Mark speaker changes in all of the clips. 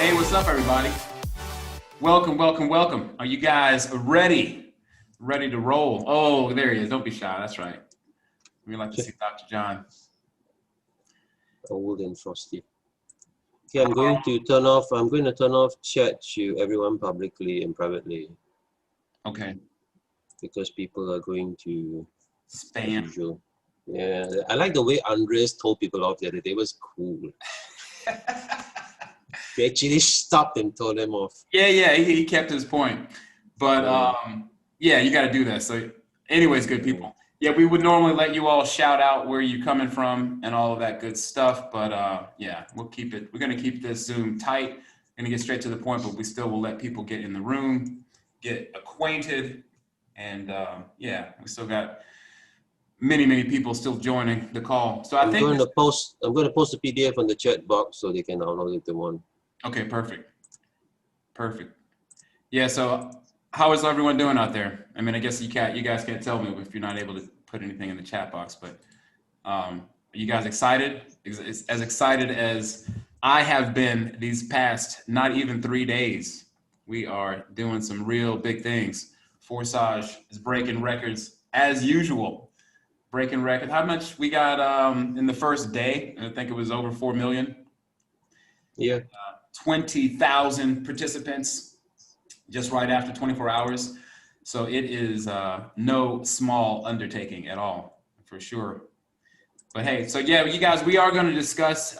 Speaker 1: Hey, what's up, everybody? Welcome, welcome, welcome. Are you guys ready? Ready to roll? Oh, there he is. Don't be shy. That's right. We'd like to see Dr. John.
Speaker 2: Old and frosty. Okay, I'm going to turn off chat to everyone publicly and privately.
Speaker 1: Okay.
Speaker 2: Because people are going to
Speaker 1: spam.
Speaker 2: Usual. Yeah, I like the way Andres told people off the other day. It was cool. He actually stopped and told them off.
Speaker 1: Yeah, he kept his point. But yeah, you got to do that. So anyways, good people. Yeah, we would normally let you all shout out where you're coming from and all of that good stuff. But yeah, we'll keep it. We're going to keep this Zoom tight. Going to get straight to the point, but we still will let people get in the room, get acquainted. And yeah, we still got many people still joining the call. So I'm going to
Speaker 2: post the PDF on the chat box so they can download it if they want.
Speaker 1: Okay, perfect. Yeah, so how is everyone doing out there? I mean, I guess you guys can't tell me if you're not able to put anything in the chat box, but are you guys excited? As excited as I have been these past not even 3 days. We are doing some real big things. Forsage is breaking records as usual. Breaking record. How much we got in the first day? I think it was over 4 million.
Speaker 2: Yeah.
Speaker 1: 20,000 participants just right after 24 hours. So it is no small undertaking at all, for sure. But hey, so yeah, you guys, we are going to discuss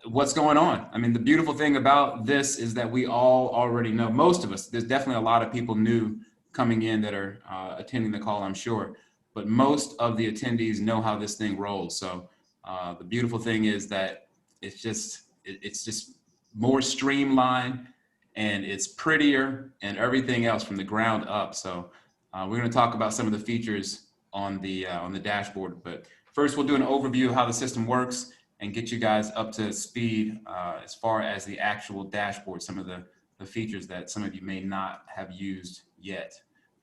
Speaker 1: what's going on. I mean, the beautiful thing about this is that we all already know, most of us, there's definitely a lot of people new coming in that are attending the call, I'm sure. But most of the attendees know how this thing rolls. So the beautiful thing is that it's just more streamlined and it's prettier and everything else from the ground up. So we're going to talk about some of the features on the dashboard. But first, we'll do an overview of how the system works and get you guys up to speed as far as the actual dashboard, some of the features that some of you may not have used yet.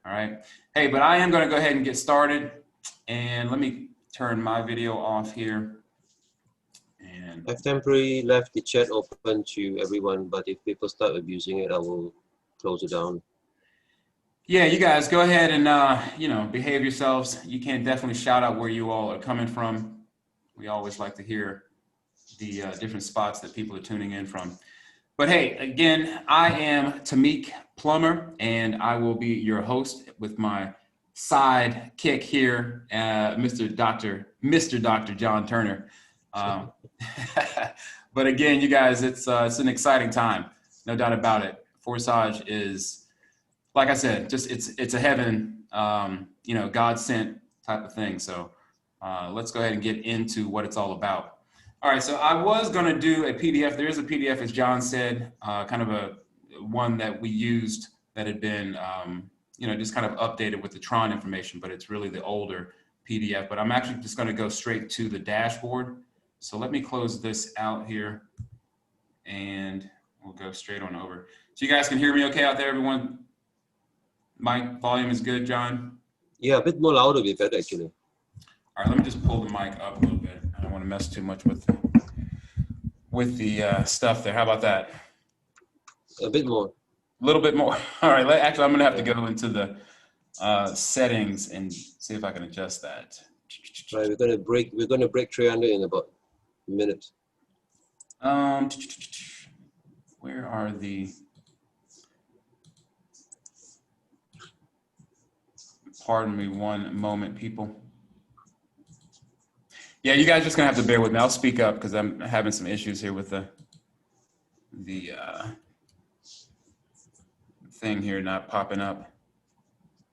Speaker 1: All right. Hey, but I am going to go ahead and get started. And let me turn my video off here. And
Speaker 2: I've temporarily left the chat open to everyone, but if people start abusing it, I will close it down.
Speaker 1: Yeah, you guys go ahead and you know, behave yourselves. You can definitely shout out where you all are coming from. We always like to hear the different spots that people are tuning in from. But hey, again, I am Tomik Plummer, and I will be your host with my sidekick here, Mr. Dr. John Turner. But again, you guys, it's an exciting time, no doubt about it. Forsage is, like I said, just it's a heaven, you know, God sent type of thing. So let's go ahead and get into what it's all about. All right, so I was going to do a PDF. There is a PDF, as John said, kind of one that we used that had been, you know, just kind of updated with the Tron information, but it's really the older PDF. But I'm actually just going to go straight to the dashboard. So let me close this out here, and we'll go straight on over. So you guys can hear me okay out there, everyone? Mic volume is good, John?
Speaker 2: Yeah, a bit more louder would be better, actually.
Speaker 1: All right, let me just pull the mic up a little bit. I don't want to mess too much with the stuff there. How about that?
Speaker 2: A bit more.
Speaker 1: A little bit more. All right. Actually, I'm going to have to go into the settings and see if I can adjust that.
Speaker 2: Right, we're going to break 300 in about a minute.
Speaker 1: Where are the? Pardon me one moment, people. Yeah, you guys just gonna have to bear with me. I'll speak up because I'm having some issues here with the thing here not popping up.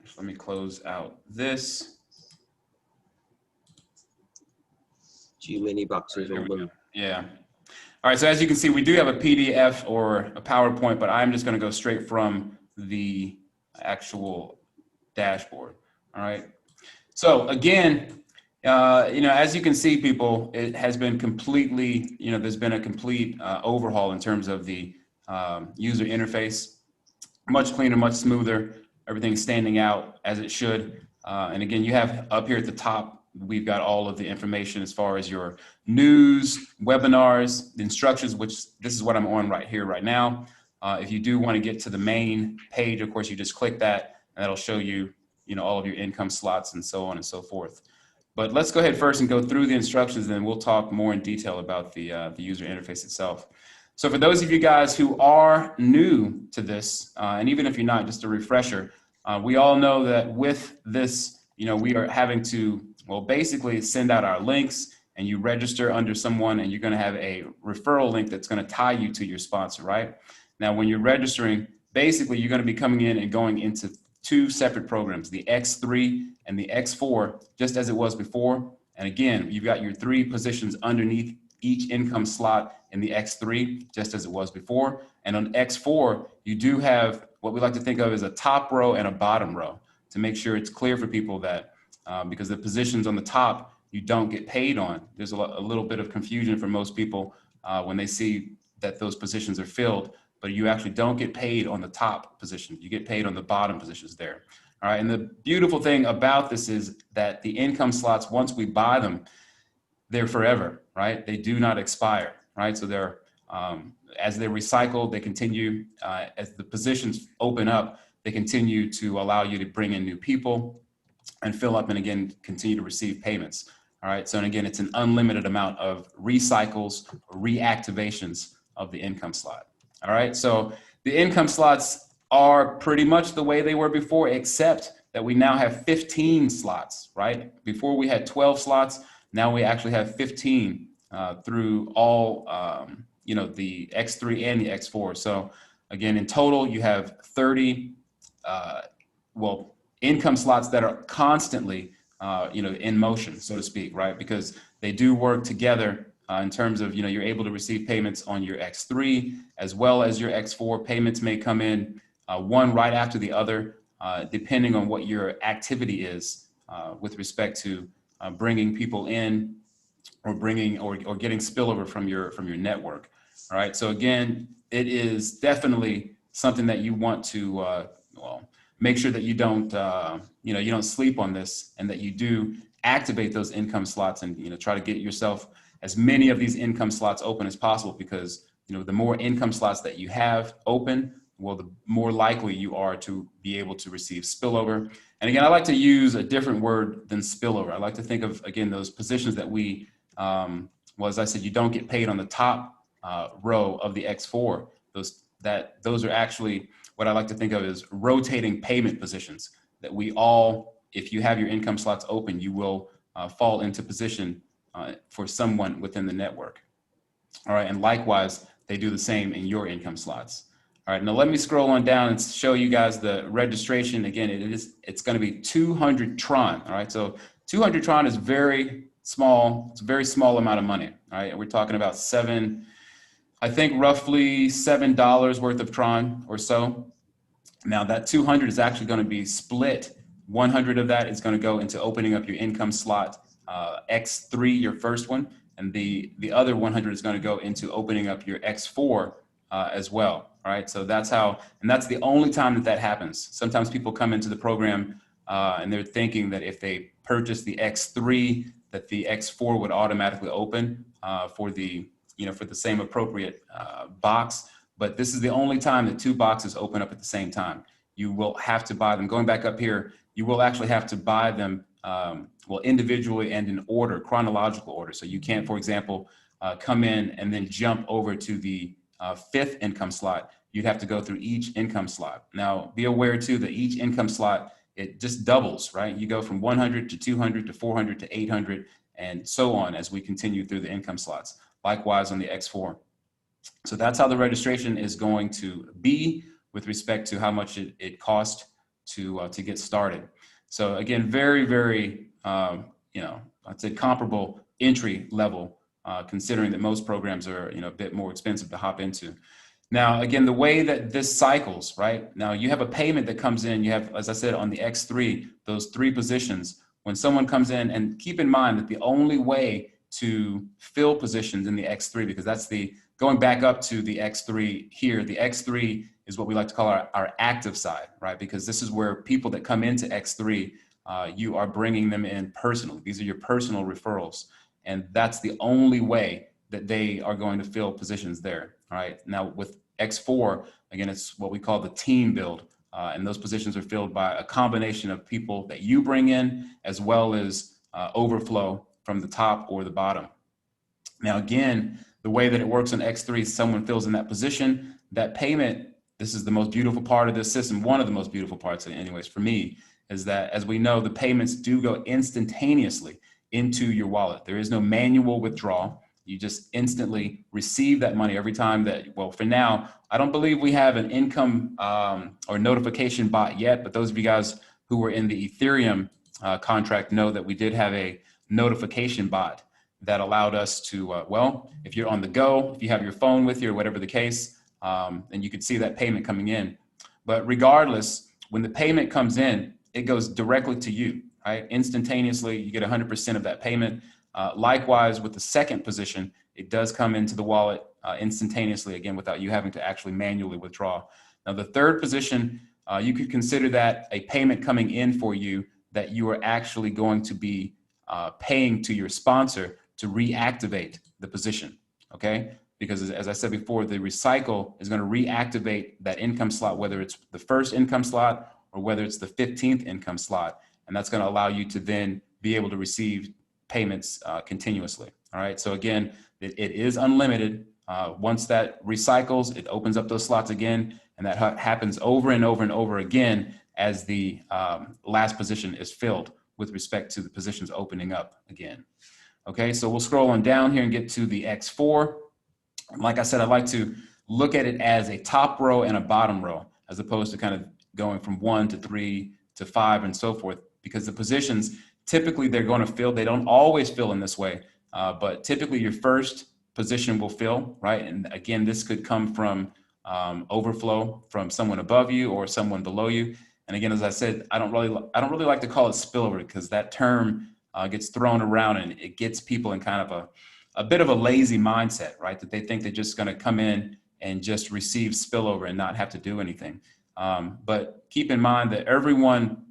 Speaker 1: Just let me close out this.
Speaker 2: Too many boxes open.
Speaker 1: Yeah. All right, so as you can see, we do have a PDF or a PowerPoint, but I'm just gonna go straight from the actual dashboard. All right. So again, you know, as you can see, people, it has been completely, you know, there's been a complete overhaul in terms of the user interface. Much cleaner, much smoother. Everything's standing out as it should. And again, you have up here at the top we've got all of the information as far as your news, webinars, the instructions, which this is what I'm on right here, right now. If you do want to get to the main page, of course, you just click that and that'll show you, all of your income slots and so on and so forth. But let's go ahead first and go through the instructions, and then we'll talk more in detail about the user interface itself. So for those of you guys who are new to this, and even if you're not, just a refresher, we all know that with this, we are having to, well, basically send out our links, and you register under someone, and you're going to have a referral link that's going to tie you to your sponsor, right? Now, when you're registering, basically you're going to be coming in and going into two separate programs, the X3 and the X4, just as it was before. And again, you've got your 3 positions underneath each income slot in the X3, just as it was before. And on X4, you do have what we like to think of as a top row and a bottom row, to make sure it's clear for people that because the positions on the top, you don't get paid on. There's a little bit of confusion for most people when they see that those positions are filled, but you actually don't get paid on the top position. You get paid on the bottom positions there. All right, and the beautiful thing about this is that the income slots, once we buy them, they're forever, right? They do not expire, right? So they're, as they're recycled, they continue, as the positions open up, they continue to allow you to bring in new people and fill up, and again, continue to receive payments. All right, so and again, it's an unlimited amount of recycles, reactivations of the income slot. All right, so the income slots are pretty much the way they were before, except that we now have 15 slots, right? Before we had 12 slots, now we actually have 15 through all, the X3 and the X4. So again, in total, you have 30, income slots that are constantly, in motion, so to speak, right? Because they do work together in terms of, you're able to receive payments on your X3 as well as your X4. Payments may come in one right after the other, depending on what your activity is with respect to bringing people in or or getting spillover from your network. All right. So again, it is definitely something that you want to make sure that you don't you don't sleep on this, and that you do activate those income slots, and try to get yourself as many of these income slots open as possible, because the more income slots that you have open, well, the more likely you are to be able to receive spillover. And again, I like to use a different word than spillover. I like to think of, again, those positions that we, as I said, you don't get paid on the top row of the X4. Those are actually what I like to think of as rotating payment positions, that we all, if you have your income slots open, you will fall into position for someone within the network. All right, and likewise, they do the same in your income slots. All right, now let me scroll on down and show you guys the registration. Again, it's going to be 200 Tron. All right, so 200 Tron is very small. It's a very small amount of money. All right, we're talking about roughly $7 worth of Tron or so. Now that 200 is actually going to be split. 100 of that is going to go into opening up your income slot X3, your first one, and the other 100 is going to go into opening up your X4 as well. All right, so that's how, and that's the only time that happens. Sometimes people come into the program and they're thinking that if they purchase the X3, that the X4 would automatically open for the same appropriate box. But this is the only time that 2 boxes open up at the same time. You will have to buy them. Going back up here, you will actually have to buy them individually and in order, chronological order. So you can't, for example, come in and then jump over to the 5th income slot. You'd have to go through each income slot. Now, be aware too that each income slot, it just doubles, right? You go from 100 to 200 to 400 to 800 and so on as we continue through the income slots. Likewise on the X4. So that's how the registration is going to be with respect to how much it costs to get started. So again, very, very, I'd say comparable entry level, considering that most programs are, a bit more expensive to hop into. Now, again, the way that this cycles, right? Now you have a payment that comes in, you have, as I said, on the X3, those 3 positions. When someone comes in, and keep in mind that the only way to fill positions in the X3, because that's going back up to the X3 here, the X3 is what we like to call our active side, right? Because this is where people that come into X3 you are bringing them in personally. These are your personal referrals. And that's the only way that they are going to fill positions there. All right. Now with X4, again, it's what we call the team build. And those positions are filled by a combination of people that you bring in, as well as overflow from the top or the bottom. Now, again, the way that it works on X3 is someone fills in that position, that payment, this is the most beautiful part of this system, one of the most beautiful parts anyways for me, is that as we know, the payments do go instantaneously into your wallet. There is no manual withdrawal. You just instantly receive that money every time that, well, for now, I don't believe we have an income or notification bot yet, but those of you guys who were in the Ethereum contract know that we did have a notification bot that allowed us to, well, if you're on the go, if you have your phone with you or whatever the case, and you could see that payment coming in. But regardless, when the payment comes in, it goes directly to you, right? Instantaneously, you get 100% of that payment. Likewise, with the second position, it does come into the wallet instantaneously, again, without you having to actually manually withdraw. Now, the third position, you could consider that a payment coming in for you that you are actually going to be paying to your sponsor to reactivate the position, okay? Because as I said before, the recycle is going to reactivate that income slot, whether it's the first income slot or whether it's the 15th income slot. And that's going to allow you to then be able to receive payments continuously. All right. So again, it is unlimited. Once that recycles, it opens up those slots again. And that happens over and over and over again as the last position is filled with respect to the positions opening up again. Okay, so we'll scroll on down here and get to the X4. Like I said, I like to look at it as a top row and a bottom row, as opposed to kind of going from 1 to 3 to 5 and so forth, because the positions, typically they're going to fill. They don't always fill in this way, but typically your first position will fill, right? And again, this could come from overflow from someone above you or someone below you. And again, as I said, I don't really like to call it spillover, because that term gets thrown around and it gets people in kind of a bit of a lazy mindset, right? That they think they're just going to come in and just receive spillover and not have to do anything. But keep in mind that everyone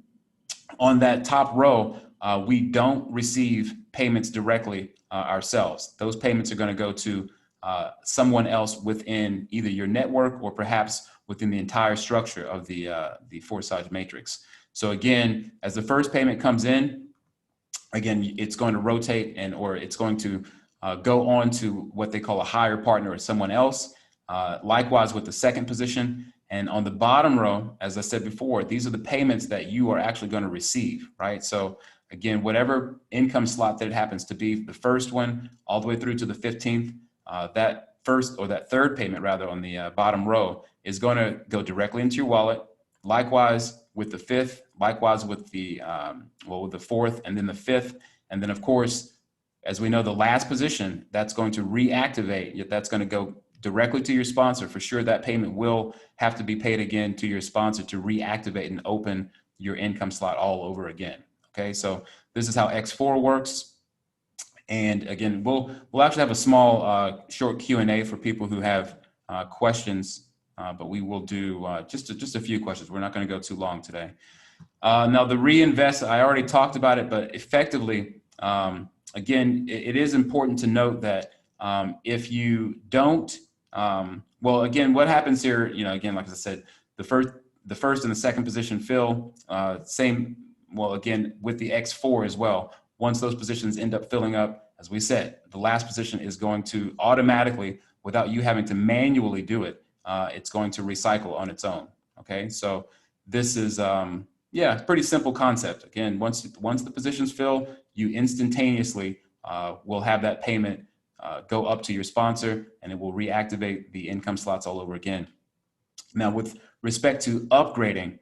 Speaker 1: on that top row, we don't receive payments directly ourselves. Those payments are going to go to someone else within either your network or perhaps within the entire structure of the Forsage matrix. So again, as the first payment comes in, again, it's going to rotate or it's going to go on to what they call a higher partner or someone else. Likewise with the second position. And on the bottom row, as I said before, these are the payments that you are actually going to receive, right? So again, whatever income slot that it happens to be, the first one all the way through to the 15th, that first or that third payment rather on the bottom row is going to go directly into your wallet. Likewise with the fifth, likewise with the with the fourth, and then the fifth, and then of course, as we know, the last position that's going to reactivate. That's going to go directly to your sponsor. For sure, that payment will have to be paid again to your sponsor to reactivate and open your income slot all over again. Okay, so this is how X4 works. And again, we'll actually have a small short Q&A for people who have questions, but we will do just a few questions. We're not going to go too long today. Now the reinvest, I already talked about it, but effectively, again, it is important to note that if you don't, well, again, what happens here, again, like I said, the first and the second position fill, same, well, again, with the X4 as well. Once those positions end up filling up, as we said, the last position is going to automatically, without you having to manually do it, it's going to recycle on its own. Okay, so this is, yeah, pretty simple concept. Again, once the positions fill, you instantaneously will have that payment go up to your sponsor, and it will reactivate the income slots all over again. Now, with respect to upgrading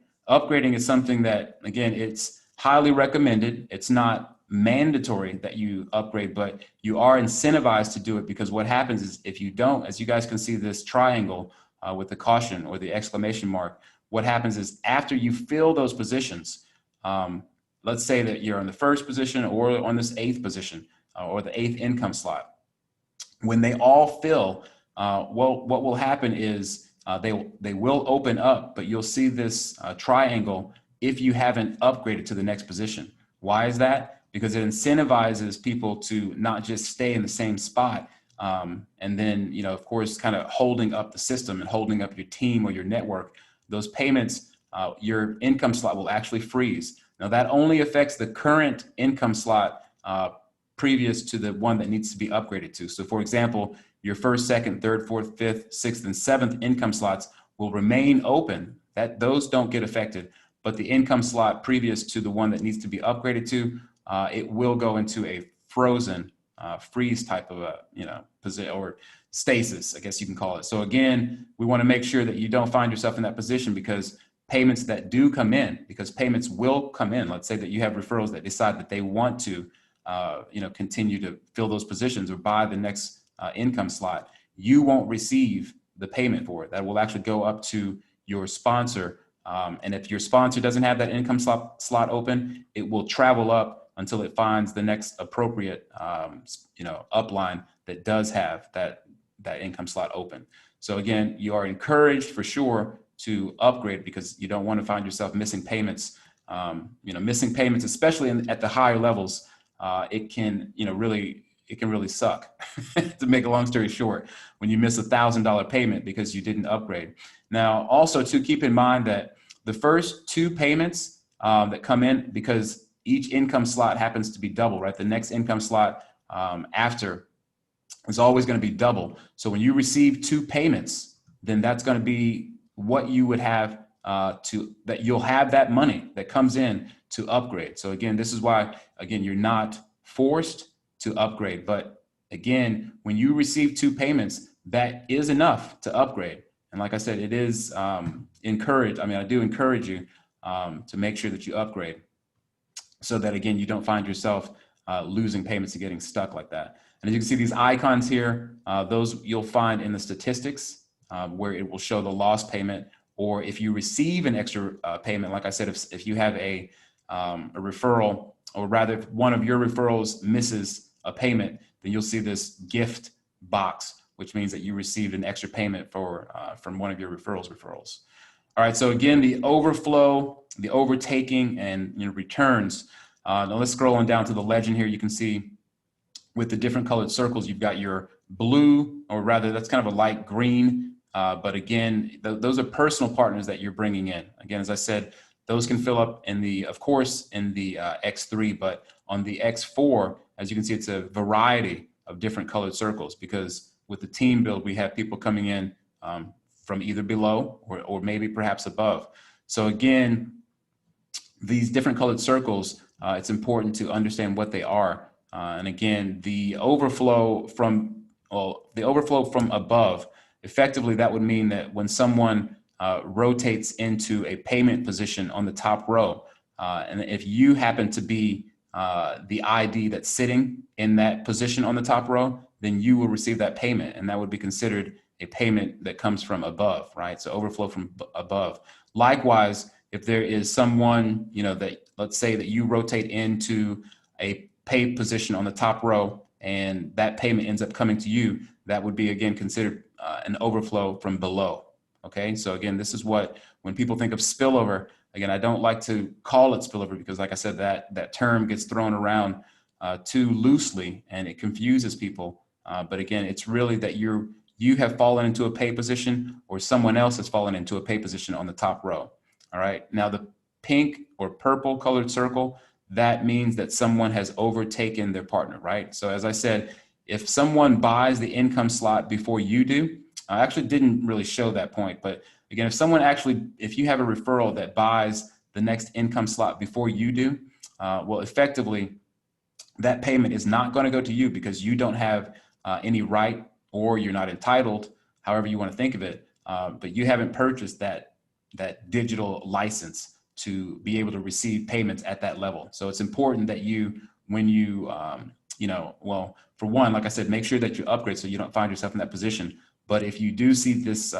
Speaker 1: is something that, again, it's highly recommended. It's not mandatory that you upgrade, but you are incentivized to do it, because what happens is if you don't, as you guys can see this triangle with the caution or the exclamation mark, what happens is after you fill those positions, let's say that you're in the first position or on this 8th position or the 8th income slot, when they all fill, well, what will happen is they will open up, but you'll see this triangle if you haven't upgraded to the next position. Why is that? Because it incentivizes people to not just stay in the same spot, and then, you know, of course, kind of holding up the system and holding up your team or your network. Those payments, your income slot will actually freeze. Now that only affects the current income slot previous to the one that needs to be upgraded to. So for example, your first, second, third, fourth, fifth, sixth, and seventh income slots will remain open. Those don't get affected, but the income slot previous to the one that needs to be upgraded to, it will go into a frozen freeze type of a, you know, position, or stasis, I guess you can call it. So again, we want to make sure that you don't find yourself in that position, because payments that do come in, because payments will come in. Let's say that you have referrals that decide that they want to, you know, continue to fill those positions or buy the next income slot. You won't receive the payment for it. That will actually go up to your sponsor. And if your sponsor doesn't have that income slot open, it will travel up until it finds the next appropriate, you know, upline that does have that income slot open. So again, you are encouraged for sure to upgrade, because you don't want to find yourself missing payments. You know, missing payments, especially at the higher levels, it can, you know, it can really suck. To make a long story short, when you miss $1,000 payment because you didn't upgrade. Now, also to keep in mind that the first two payments that come in, because each income slot happens to be double, right? The next income slot after is always going to be double. So when you receive two payments, then that's going to be what you would have that you'll have that money that comes in to upgrade. So again, this is why, again, you're not forced to upgrade. But again, when you receive two payments, that is enough to upgrade. And like I said, it is encouraged. I mean, I do encourage you to make sure that you upgrade, so that, again, you don't find yourself losing payments and getting stuck like that. And as you can see, these icons here, those you'll find in the statistics where it will show the lost payment, or if you receive an extra payment. Like I said, if you have a referral, or rather if one of your referrals misses a payment, then you'll see this gift box, which means that you received an extra payment from one of your referrals. All right, so again, the overflow, the overtaking, and, you know, returns. Now let's scroll on down to the legend here. You can see with the different colored circles, you've got your blue, or rather that's kind of a light green. But again, those are personal partners that you're bringing in. Again, as I said, those can fill up of course, in the X3, but on the X4, as you can see, it's a variety of different colored circles, because with the team build, we have people coming in from either below or maybe perhaps above. So again, these different colored circles, it's important to understand what they are. And again, the overflow from above, effectively, that would mean that when someone rotates into a payment position on the top row, and if you happen to be the ID that's sitting in that position on the top row, then you will receive that payment, and that would be considered a payment that comes from above, right? So overflow from above. Likewise, if there is someone, you know, that, let's say that you rotate into a pay position on the top row, and that payment ends up coming to you, that would be, again, considered an overflow from below. Okay, so again, this is what, when people think of spillover, again, I don't like to call it spillover, because like I said, that term gets thrown around too loosely and it confuses people. But again, it's really that you have fallen into a pay position, or someone else has fallen into a pay position on the top row. All right, now the pink or purple colored circle, that means that someone has overtaken their partner, right? So as I said, if someone buys the income slot before you do, I actually didn't really show that point, but again, if you have a referral that buys the next income slot before you do, well, effectively, that payment is not going to go to you, because you don't have any right, or you're not entitled, however you want to think of it, but you haven't purchased that digital license to be able to receive payments at that level. So it's important that when you, well, for one, like I said, make sure that you upgrade so you don't find yourself in that position. But if you do see this,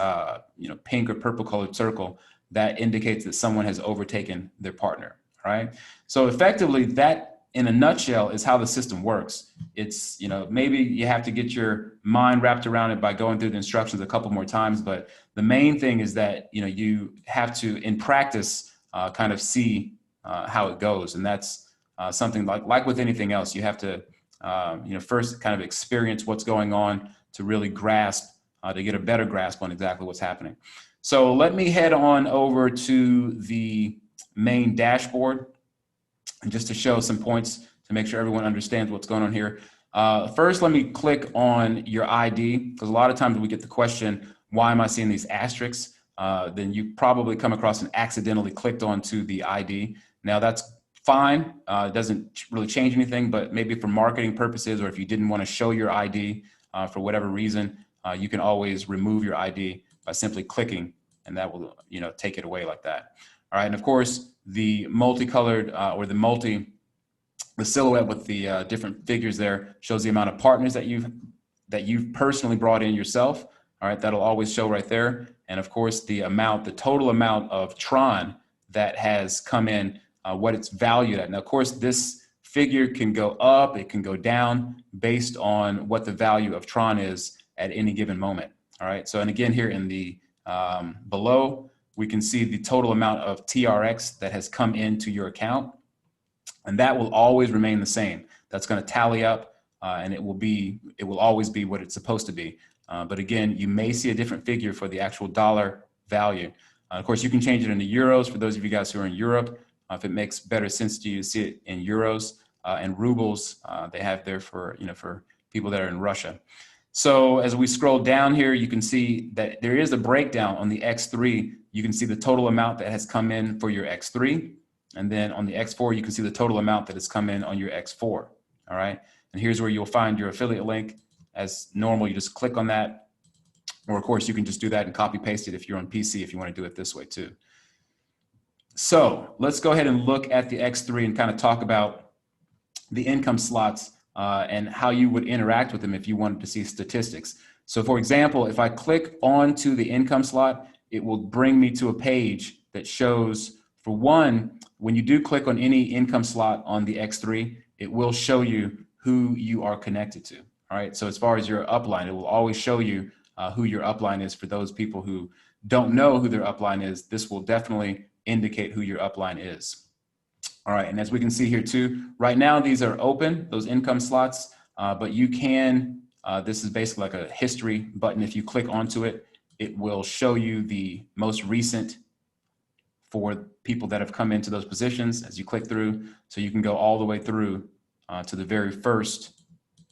Speaker 1: pink or purple colored circle, that indicates that someone has overtaken their partner, right? So effectively, that, in a nutshell, is how the system works. It's, maybe you have to get your mind wrapped around it by going through the instructions a couple more times, but the main thing is that, you have to, in practice, kind of see how it goes. And that's something like with anything else, you have to first kind of experience what's going on to really grasp, to get a better grasp on exactly what's happening. So let me head on over to the main dashboard, and just to show some points to make sure everyone understands what's going on here. First, let me click on your ID, because a lot of times we get the question, why am I seeing these asterisks? Then you probably come across and accidentally clicked onto the ID. Now that's fine. It doesn't really change anything, but maybe for marketing purposes, or if you didn't want to show your ID for whatever reason, you can always remove your ID by simply clicking, and that will take it away like that. All right, and of course, the multicolored or the silhouette with the different figures there shows the amount of partners that you've personally brought in yourself. All right, that'll always show right there. And of course, the total amount of Tron that has come in, what it's valued at. Now, of course, this figure can go up, it can go down based on what the value of Tron is at any given moment. All right, so and again here in the below, we can see the total amount of TRX that has come into your account, and that will always remain the same. That's going to tally up, and it will always be what it's supposed to be. But again, you may see a different figure for the actual dollar value. Of course, you can change it into euros for those of you guys who are in Europe. If it makes better sense to you to see it in euros, and rubles, they have there for people that are in Russia. So as we scroll down here, you can see that there is a breakdown on the X3. You can see the total amount that has come in for your X3. And then on the X4, you can see the total amount that has come in on your X4. All right. And here's where you'll find your affiliate link. As normal, you just click on that. Or of course, you can just do that and copy paste it if you're on PC, if you want to do it this way too. So let's go ahead and look at the X3 and kind of talk about the income slots and how you would interact with them if you wanted to see statistics. So for example, if I click onto the income slot, it will bring me to a page that shows, for one, when you do click on any income slot on the X3, it will show you who you are connected to. All right, so as far as your upline, it will always show you who your upline is. For those people who don't know who their upline is, this will definitely indicate who your upline is. All right, and as we can see here too, right now these are open, those income slots, but you can, this is basically like a history button. If you click onto it, it will show you the most recent for people that have come into those positions as you click through. So you can go all the way through to the very first,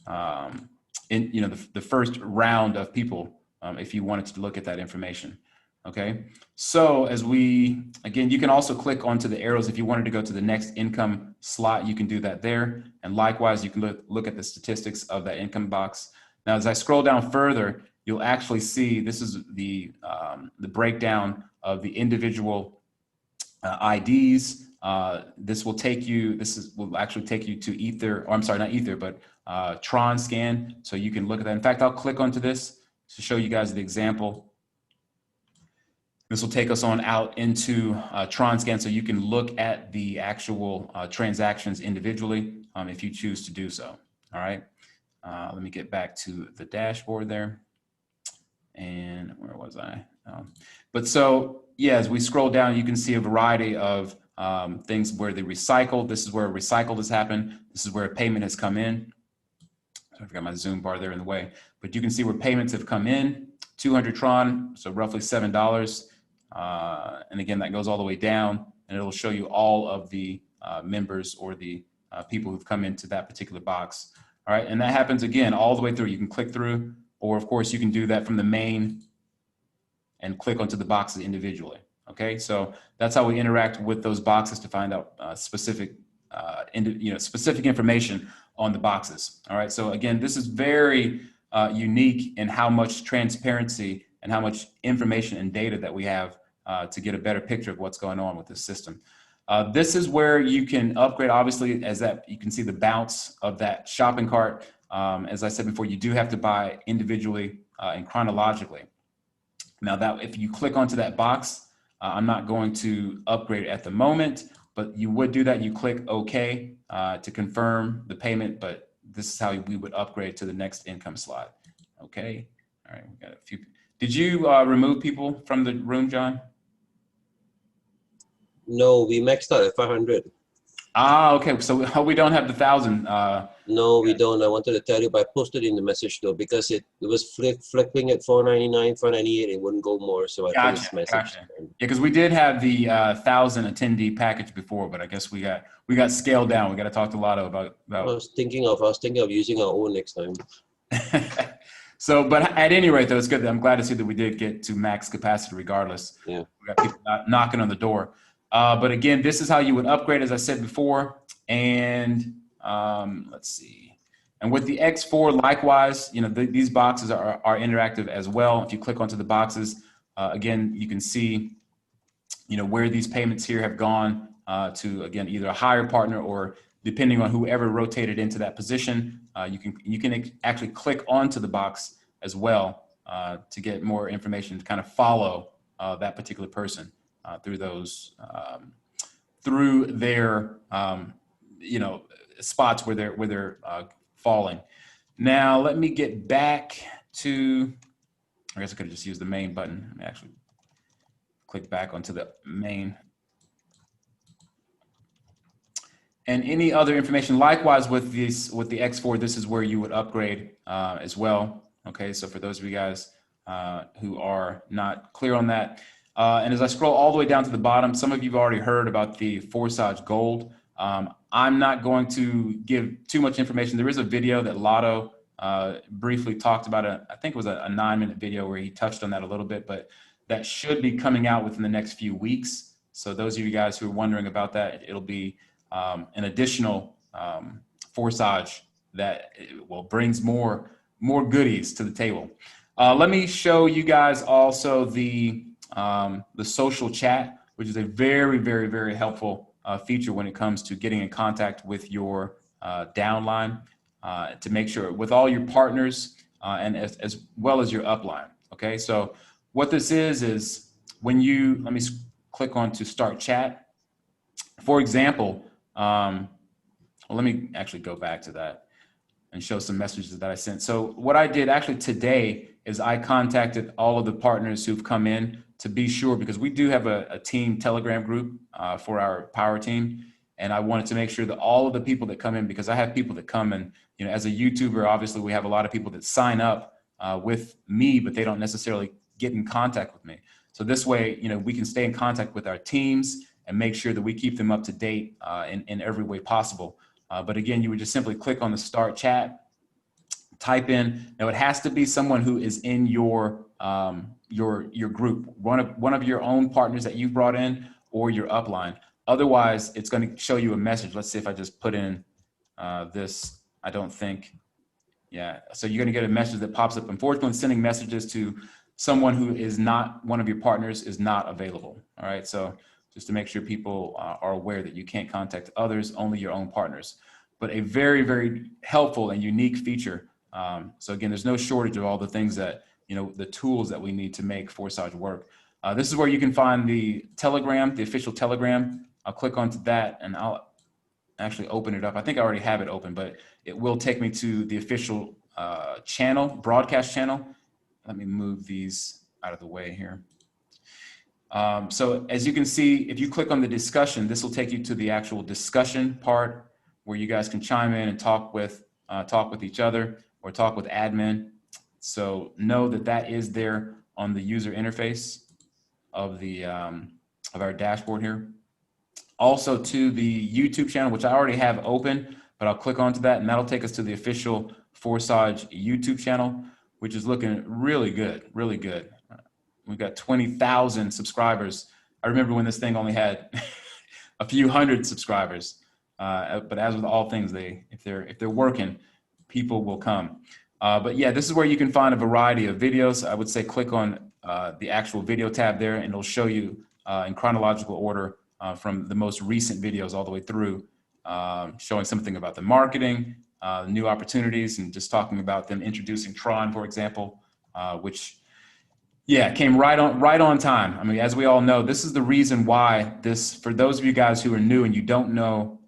Speaker 1: the first round of people if you wanted to look at that information. Okay, so as again, you can also click onto the arrows if you wanted to go to the next income slot. You can do that there, and likewise, you can look at the statistics of that income box. Now, as I scroll down further, you'll actually see this is the breakdown of the individual IDs. This will take you. Will actually take you to Ether, or I'm sorry, not Ether, but Tron Scan. So you can look at that. In fact, I'll click onto this to show you guys the example. This will take us on out into Tron Scan, so you can look at the actual transactions individually if you choose to do so. All right, let me get back to the dashboard there. And where was I? But so, yeah, as we scroll down, you can see a variety of things where they recycled. This is where recycled has happened. This is where a payment has come in. I forgot my Zoom bar there in the way, but you can see where payments have come in. 200 Tron, so roughly $7. And again, that goes all the way down, and it'll show you all of the members or the people who've come into that particular box. All right, and that happens again all the way through. You can click through, or of course you can do that from the main and click onto the boxes individually. Okay, so that's how we interact with those boxes to find out specific information on the boxes. All right, so again, this is very unique in how much transparency and how much information and data that we have to get a better picture of what's going on with this system. This is where you can upgrade, obviously, as that you can see the bounce of that shopping cart. As I said before, you do have to buy individually and chronologically. Now that if you click onto that box, I'm not going to upgrade at the moment, but you would do that. You click OK to confirm the payment, but this is how we would upgrade to the next income slot. Okay, all right, we got a few. Did you remove people from the room, John?
Speaker 2: No, we maxed out at 500.
Speaker 1: Ah, okay. So we don't have the 1,000.
Speaker 2: No, we don't. I wanted to tell you, but I posted in the message though because it was flipping at 499, 498. It wouldn't go more, so I put
Speaker 1: Gotcha,
Speaker 2: this message.
Speaker 1: gotcha. Yeah, because we did have the 1,000 attendee package before, but I guess we got scaled down. We got to talk to Lotto about.
Speaker 2: I was thinking of using our own next time.
Speaker 1: So, but at any rate, though, it's good. I'm glad to see that we did get to max capacity regardless.
Speaker 2: Yeah.
Speaker 1: We got people knocking on the door. But again, this is how you would upgrade, as I said before. And let's see. And with the X4, likewise, these boxes are interactive as well. If you click onto the boxes, again, you can see, where these payments here have gone to, again, either a higher partner or depending on whoever rotated into that position. You can actually click onto the box as well to get more information to kind of follow that particular person through those through their spots where they're falling. Now let me get back to. I guess I could have just used the main button. Let me actually click back onto the main. And any other information, likewise with the X4, this is where you would upgrade as well. Okay, so for those of you guys who are not clear on that, and as I scroll all the way down to the bottom, some of you have already heard about the Forsage Gold. I'm not going to give too much information. There is a video that Lotto briefly talked about. I think it was a 9-minute video where he touched on that a little bit, but that should be coming out within the next few weeks. So those of you guys who are wondering about that, it'll be an additional Forsage that brings more goodies to the table. Let me show you guys also the social chat, which is a very, very, very helpful feature when it comes to getting in contact with your downline to make sure with all your partners and as well as your upline. Okay, so what this is when let me click on to start chat. For example, let me actually go back to that and show some messages that I sent. So what I did actually today is I contacted all of the partners who've come in to be sure, because we do have a team Telegram group for our power team. And I wanted to make sure that all of the people that come in, because I have people that come and, as a YouTuber, obviously we have a lot of people that sign up with me, but they don't necessarily get in contact with me. So this way, we can stay in contact with our teams and make sure that we keep them up to date in every way possible. But again, you would just simply click on the start chat, type in. Now it has to be someone who is in your group, one of your own partners that you've brought in or your upline. Otherwise, it's going to show you a message. Let's see if I just put in this. I don't think. Yeah. So you're going to get a message that pops up. Unfortunately, sending messages to someone who is not one of your partners is not available. All right. So just to make sure people are aware that you can't contact others, only your own partners. But a very, very helpful and unique feature. So again, there's no shortage of all the things that, the tools that we need to make Forsage work. This is where you can find the Telegram, the official Telegram. I'll click onto that and I'll actually open it up. I think I already have it open, but it will take me to the official channel, broadcast channel. Let me move these out of the way here. So as you can see, if you click on the discussion, this will take you to the actual discussion part where you guys can chime in and talk with each other or talk with admin. So know that that is there on the user interface of the of our dashboard here. Also to the YouTube channel, which I already have open, but I'll click onto that and that'll take us to the official Forsage YouTube channel, which is looking really good, really good. We've got 20,000 subscribers. I remember when this thing only had a few hundred subscribers. But as with all things, if they're working, people will come. But yeah, this is where you can find a variety of videos. I would say click on the actual video tab there, and it'll show you in chronological order from the most recent videos all the way through, showing something about the marketing, new opportunities, and just talking about them introducing Tron, for example, which came right on time. I mean, as we all know, this is the reason why for those of you guys who are new and you don't know,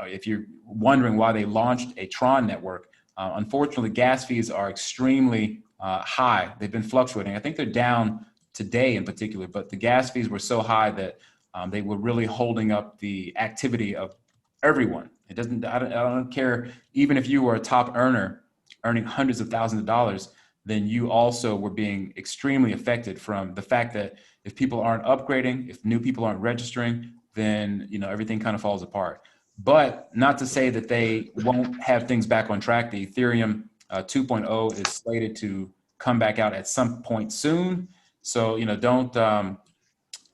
Speaker 1: if you're wondering why they launched a Tron network, unfortunately, gas fees are extremely high. They've been fluctuating. I think they're down today in particular, but the gas fees were so high that They were really holding up the activity of everyone. It doesn't, I don't care, even if you were a top earner earning hundreds of thousands of dollars, then you also were being extremely affected from the fact that if people aren't upgrading, if new people aren't registering, then everything kind of falls apart. But not to say that they won't have things back on track. The Ethereum 2.0 is slated to come back out at some point soon. So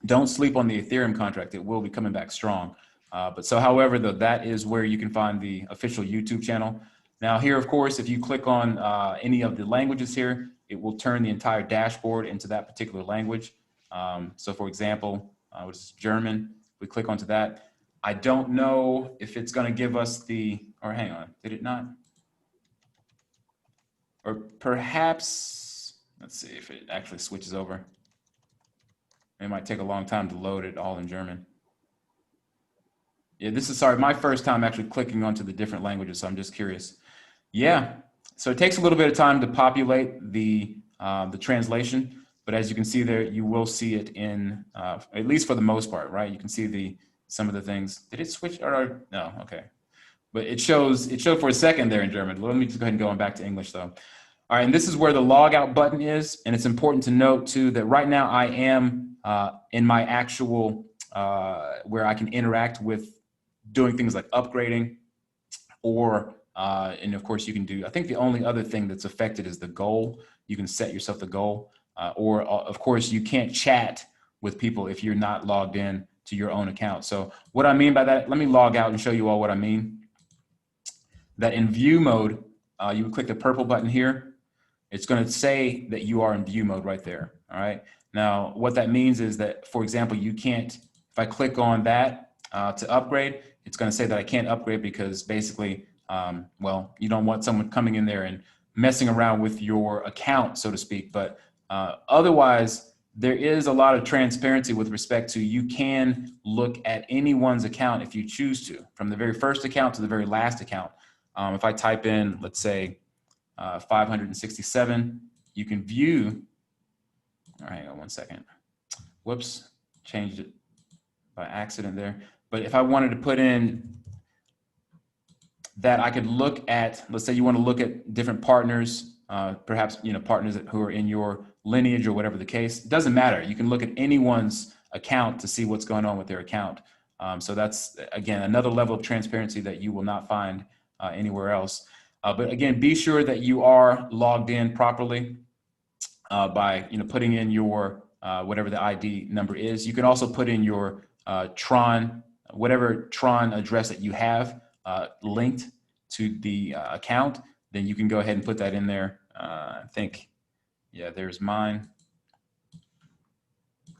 Speaker 1: don't sleep on the Ethereum contract. It will be coming back strong. However, though, that is where you can find the official YouTube channel. Now here, of course, if you click on any of the languages here, it will turn the entire dashboard into that particular language. So for example, which is German, we click onto that. I don't know if it's going to give us or hang on, did it not? Or perhaps, let's see if it actually switches over. It might take a long time to load it all in German. Yeah, this is, sorry, my first time actually clicking onto the different languages, so I'm just curious. Yeah, so it takes a little bit of time to populate the translation, but as you can see there, you will see it in, at least for the most part, right? You can see some of the things. Did it switch? Or no, okay. But it showed for a second there in German. Let me just go ahead and go on back to English though. All right, and this is where the log out button is. And it's important to note too, that right now I am in my actual, where I can interact with doing things like upgrading or, and of course you can do, I think the only other thing that's affected is the goal. You can set yourself the goal, or of course you can't chat with people if you're not logged in to your own account. So what I mean by that, let me log out and show you all what I mean. That in view mode, you would click the purple button here. It's going to say that you are in view mode right there. All right. Now, what that means is that, for example, you can't, if I click on that to upgrade, it's going to say that I can't upgrade because basically, well, you don't want someone coming in there and messing around with your account, so to speak. But otherwise, there is a lot of transparency with respect to you can look at anyone's account if you choose to, from the very first account to the very last account. If I type in, let's say, 567, you can view, all right, hang on one second. Whoops, changed it by accident there. But if I wanted to put in that I could look at, let's say you want to look at different partners, perhaps partners who are in your lineage or whatever the case, it doesn't matter. You can look at anyone's account to see what's going on with their account. So that's, again, another level of transparency that you will not find anywhere else. But again, be sure that you are logged in properly by putting in your whatever the ID number is. You can also put in your Tron, whatever Tron address that you have linked to the account. Then you can go ahead and put that in there. I think, yeah, there's mine.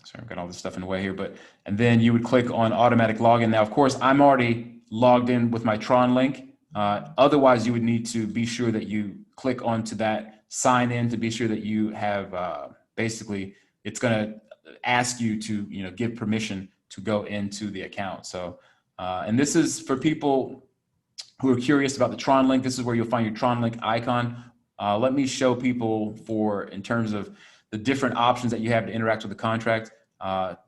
Speaker 1: Sorry, I've got all this stuff in the way here, and then you would click on automatic login. Now, of course, I'm already logged in with my Tron link. Otherwise, you would need to be sure that you click onto that sign in to be sure that you have basically, it's going to ask you to give permission to go into the account. So, and this is for people who are curious about the Tron link. This is where you'll find your Tron link icon. Let me show people in terms of the different options that you have to interact with the contract.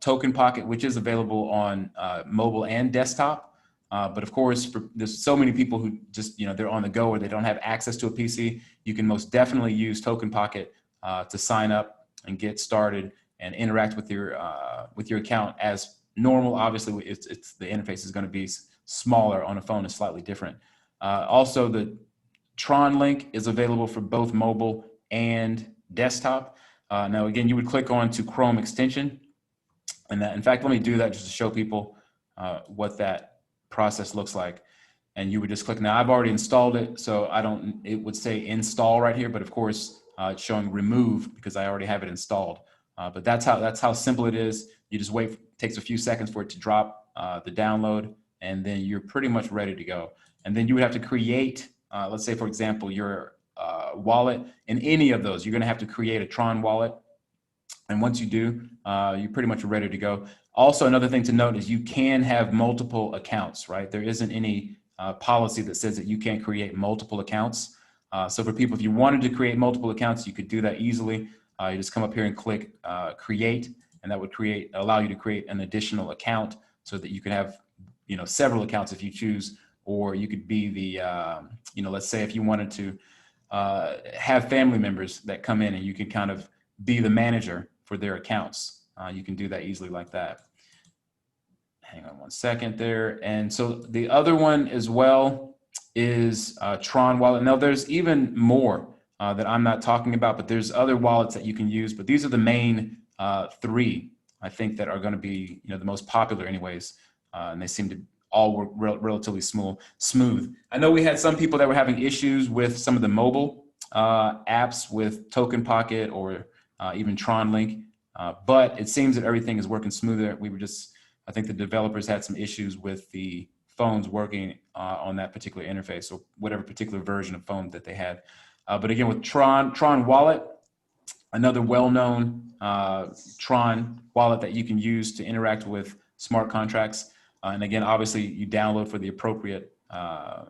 Speaker 1: Token Pocket, which is available on mobile and desktop. But of course, there's so many people who just, they're on the go or they don't have access to a PC. You can most definitely use Token Pocket to sign up and get started and interact with your account as normal. Obviously, it's the interface is going to be smaller on a phone, is slightly different. Also, the Tron link is available for both mobile and desktop. Now, again, you would click on to Chrome extension, and that, in fact, let me do that just to show people what that process looks like. And you would just click. Now I've already installed it, so it would say install right here, but of course it's showing remove because I already have it installed. But that's how simple it is. You just wait, it takes a few seconds for it to drop the download, and then you're pretty much ready to go. And then you would have to create, let's say for example, your wallet. In any of those, you're gonna have to create a Tron wallet. And once you do, you're pretty much ready to go. Also, another thing to note is you can have multiple accounts, right? There isn't any policy that says that you can't create multiple accounts. So for people, if you wanted to create multiple accounts, you could do that easily. You just come up here and click create, and that would allow you to create an additional account so that you could have, several accounts if you choose, or you could be the, let's say if you wanted to have family members that come in and you can kind of be the manager for their accounts. You can do that easily like that. Hang on one second there. And so the other one as well is Tron wallet. Now there's even more that I'm not talking about, but there's other wallets that you can use, but these are the main three, I think, that are going to be, the most popular anyways. And they seem to all work relatively smooth. I know we had some people that were having issues with some of the mobile apps with Token Pocket or even Tron Link, but it seems that everything is working smoother. I think the developers had some issues with the phones working on that particular interface, or whatever particular version of phone that they had. But again, with Tron Wallet, another well-known Tron wallet that you can use to interact with smart contracts. And again, obviously you download for the appropriate,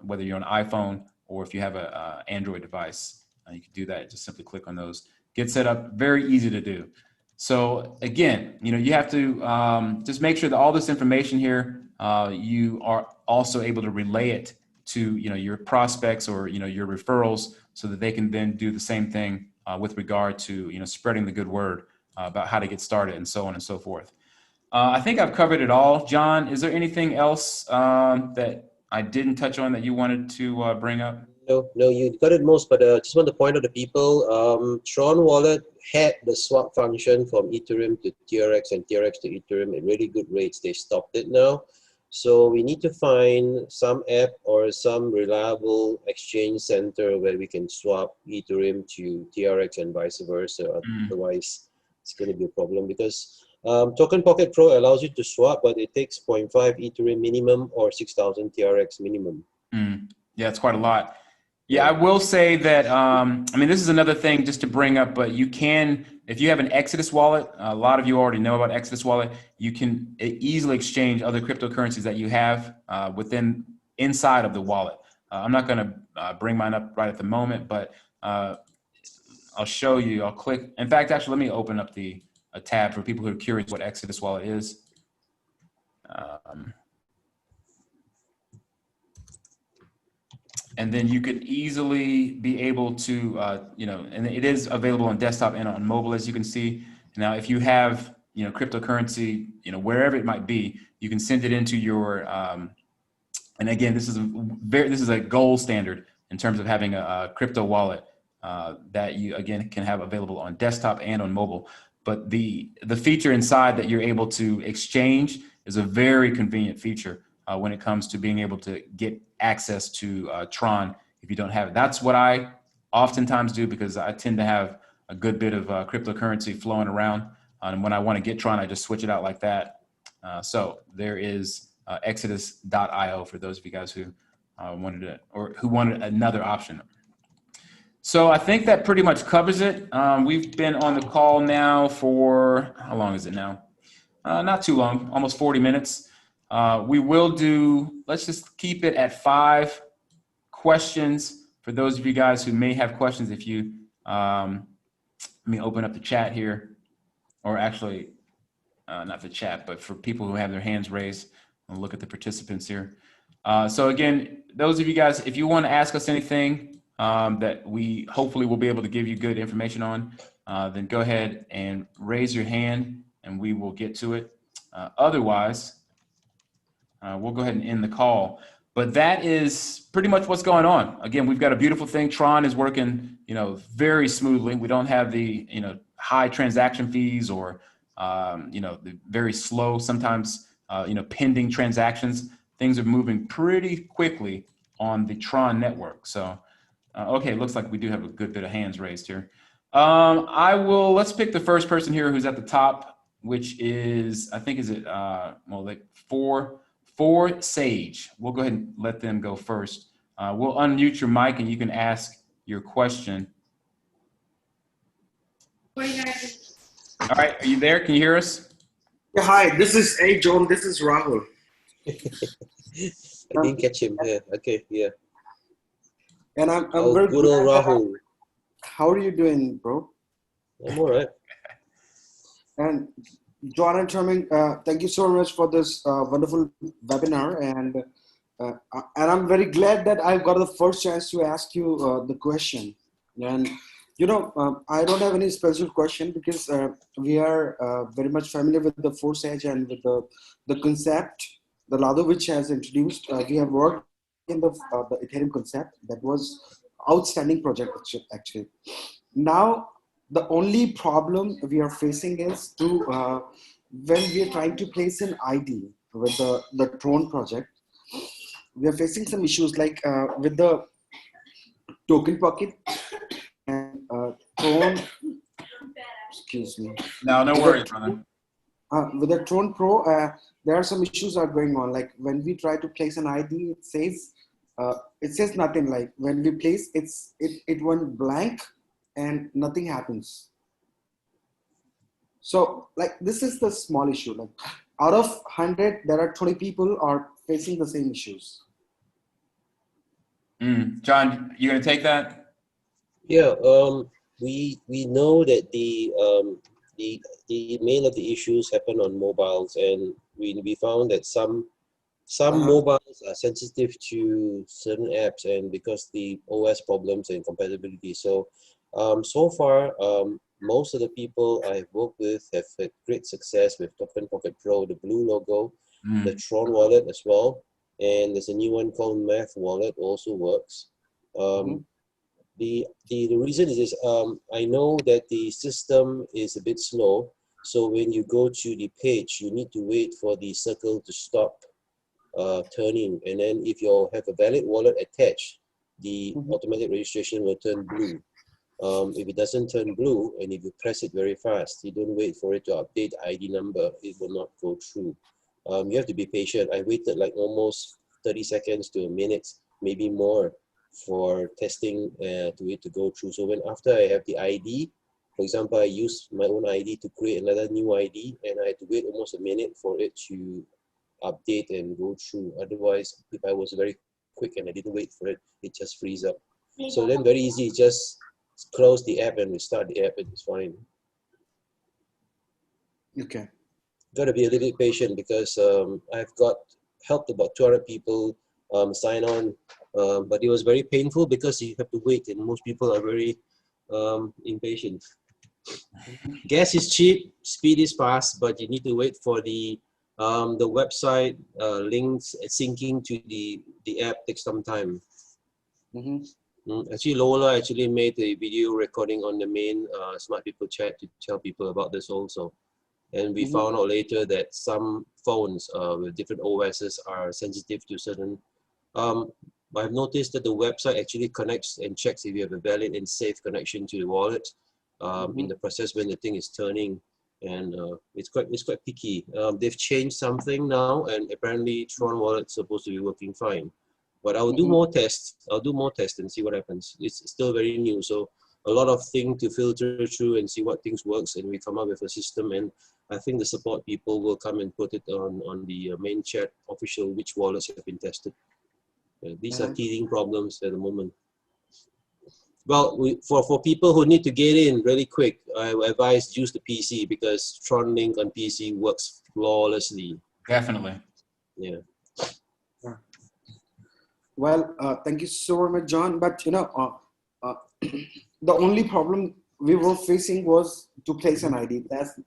Speaker 1: whether you're on iPhone or if you have a Android device, you can do that. Just simply click on those. Get set up, very easy to do. So again, you have to just make sure that all this information here, you are also able to relay it to your prospects or your referrals, so that they can then do the same thing with regard to spreading the good word about how to get started and so on and so forth. I think I've covered it all. John, is there anything else that I didn't touch on that you wanted to bring up?
Speaker 2: No, you got it most, but just want to point out to people, Tron Wallet had the swap function from Ethereum to TRX and TRX to Ethereum at really good rates. They stopped it now. So we need to find some app or some reliable exchange center where we can swap Ethereum to TRX and vice versa. Otherwise, it's going to be a problem, because Token Pocket Pro allows you to swap, but it takes 0.5 Ethereum minimum or 6,000 TRX minimum.
Speaker 1: Yeah, it's quite a lot. Yeah, I will say that, this is another thing just to bring up, but you can, if you have an Exodus wallet, a lot of you already know about Exodus wallet, you can easily exchange other cryptocurrencies that you have inside of the wallet. I'm not going to bring mine up right at the moment, but I'll show you. I'll click. In fact, actually, let me open up a tab for people who are curious what Exodus wallet is. And then you could easily be able to, and it is available on desktop and on mobile, as you can see. Now, if you have, cryptocurrency, wherever it might be, you can send it into your, and again, this is a gold standard in terms of having a crypto wallet that you, again, can have available on desktop and on mobile. But the feature inside that you're able to exchange is a very convenient feature when it comes to being able to get access to Tron if you don't have it. That's what I oftentimes do, because I tend to have a good bit of cryptocurrency flowing around. And when I want to get Tron, I just switch it out like that. So there is exodus.io for those of you guys who wanted it, or who wanted another option. So I think that pretty much covers it. We've been on the call now for, how long is it now? Not too long, almost 40 minutes. We will do, let's just keep it at 5 questions for those of you guys who may have questions. If you, let me open up the chat here, or actually not the chat, but for people who have their hands raised, I'll look at the participants here. So again, those of you guys, if you want to ask us anything that we hopefully will be able to give you good information on, then go ahead and raise your hand and we will get to it. Otherwise, we'll go ahead and end the call. But that is pretty much what's going on. Again, we've got a beautiful thing. Tron is working, very smoothly. We don't have the, high transaction fees or, the very slow, sometimes, pending transactions. Things are moving pretty quickly on the Tron network. So, okay, looks like we do have a good bit of hands raised here. Let's pick the first person here who's at the top, which is, I think, is it, Forsage. We'll go ahead and let them go first. We'll unmute your mic and you can ask your question. All right, are you there? Can you hear us?
Speaker 3: Yeah, hi, this is John. This is Rahul.
Speaker 2: I didn't catch him. Yeah, okay, yeah.
Speaker 3: And I'm
Speaker 2: very good. Old Rahul.
Speaker 3: How are you doing, bro?
Speaker 2: I'm all right.
Speaker 3: And John and Tomik, thank you so much for this wonderful webinar, and I'm very glad that I got the first chance to ask you the question. And I don't have any special question because we are very much familiar with the Forsage and with the concept, the Lado which has introduced. We have worked in the Ethereum concept that was outstanding project actually. Now the only problem we are facing is to when we are trying to place an ID with the Tron project, we are facing some issues like with the token pocket and Tron. Excuse me.
Speaker 1: No, no
Speaker 3: With
Speaker 1: worries,
Speaker 3: the,
Speaker 1: brother.
Speaker 3: with the Tron Pro, there are some issues are going on. Like when we try to place an ID, it says nothing. Like when we place, it went blank and nothing happens. So like this is the small issue. Like out of 100, there are 20 people are facing the same issues.
Speaker 1: John, you gonna take that?
Speaker 2: Yeah, we know that the main of the issues happen on mobiles, and we found that some mobiles are sensitive to certain apps, and because the OS problems and compatibility. So so far, most of the people I've worked with have had great success with Token Pocket Pro, the blue logo, the Tron wallet as well, and there's a new one called Math Wallet also works. The reason is I know that the system is a bit slow, so when you go to the page, you need to wait for the circle to stop turning, and then if you have a valid wallet attached, the automatic registration will turn blue. If it doesn't turn blue, and if you press it very fast, you don't wait for it to update the ID number, it will not go through. You have to be patient. I waited like almost 30 seconds to a minute, maybe more, for testing to it to go through. So when after I have the ID, for example, I use my own ID to create another new ID, and I had to wait almost a minute for it to update and go through. Otherwise, if I was very quick and I didn't wait for it, it just freeze up. So then very easy, just close the app and restart the app, and it's fine.
Speaker 3: Okay.
Speaker 2: Got to be a little bit patient because I've helped about 200 people sign on, but it was very painful because you have to wait, and most people are very impatient. Gas is cheap, speed is fast, but you need to wait for the website links syncing to the app takes some time. Actually, Lola actually made a video recording on the main Smart People chat to tell people about this also. And we found out later that some phones with different OSs are sensitive to certain. I've noticed that the website actually connects and checks if you have a valid and safe connection to the wallet in the process when the thing is turning, and it's quite picky. They've changed something now, and apparently Tron wallet's supposed to be working fine. But I'll do more tests. I'll do more tests and see what happens. It's still very new, so a lot of things to filter through and see what things works, and we come up with a system. And I think the support people will come and put it on the main chat official which wallets have been tested. These are teething problems at the moment. Well, for people who need to get in really quick, I advise use the PC because Tron Link on PC works flawlessly.
Speaker 1: Definitely.
Speaker 2: Yeah.
Speaker 3: Well, thank you so much, John. But the only problem we were facing was to place an ID. That's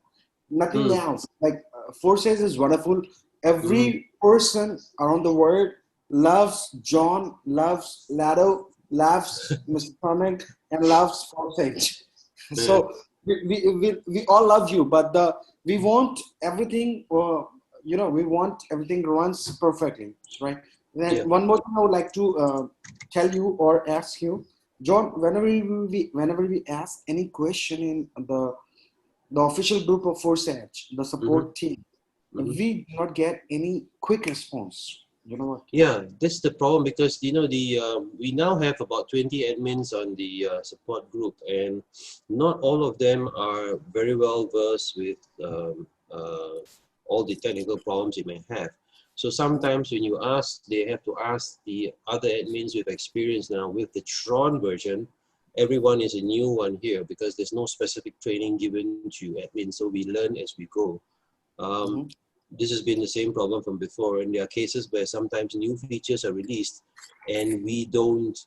Speaker 3: nothing else. Like Forsage is wonderful. Every person around the world loves John, loves Lado, loves Mr. Tomik, and loves Forsage. So we all love you, but we want everything. We want everything runs perfectly, right? Then one more thing I would like to tell you or ask you, John. Whenever we ask any question in the official group of Forsage, the support team, we do not get any quick response. You know what?
Speaker 2: Yeah, that's the problem because we now have about 20 admins on the support group, and not all of them are very well versed with all the technical problems you may have. So sometimes when you ask, they have to ask the other admins with experience. Now with the Tron version, everyone is a new one here because there's no specific training given to admins, so we learn as we go. Um, This has been the same problem from before, and there are cases where sometimes new features are released and we don't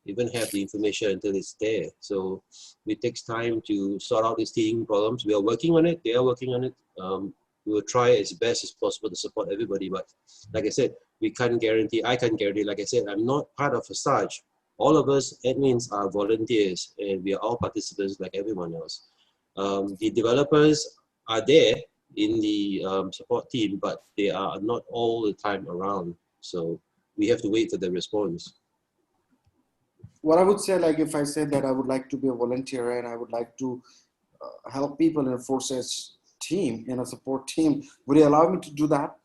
Speaker 2: even have the information until it's there. So it takes time to sort out these teething problems. We are working on it. They are working on it. We will try as best as possible to support everybody. But like I said, we can't guarantee, I can't guarantee, like I said, I'm not part of Forsage. All of us admins are volunteers and we are all participants like everyone else. The developers are there in the support team, but they are not all the time around. So we have to wait for the response.
Speaker 3: What I would say, like if I said that I would like to be a volunteer and I would like to help people in a Forsage team, in a support team, would you allow me to do that?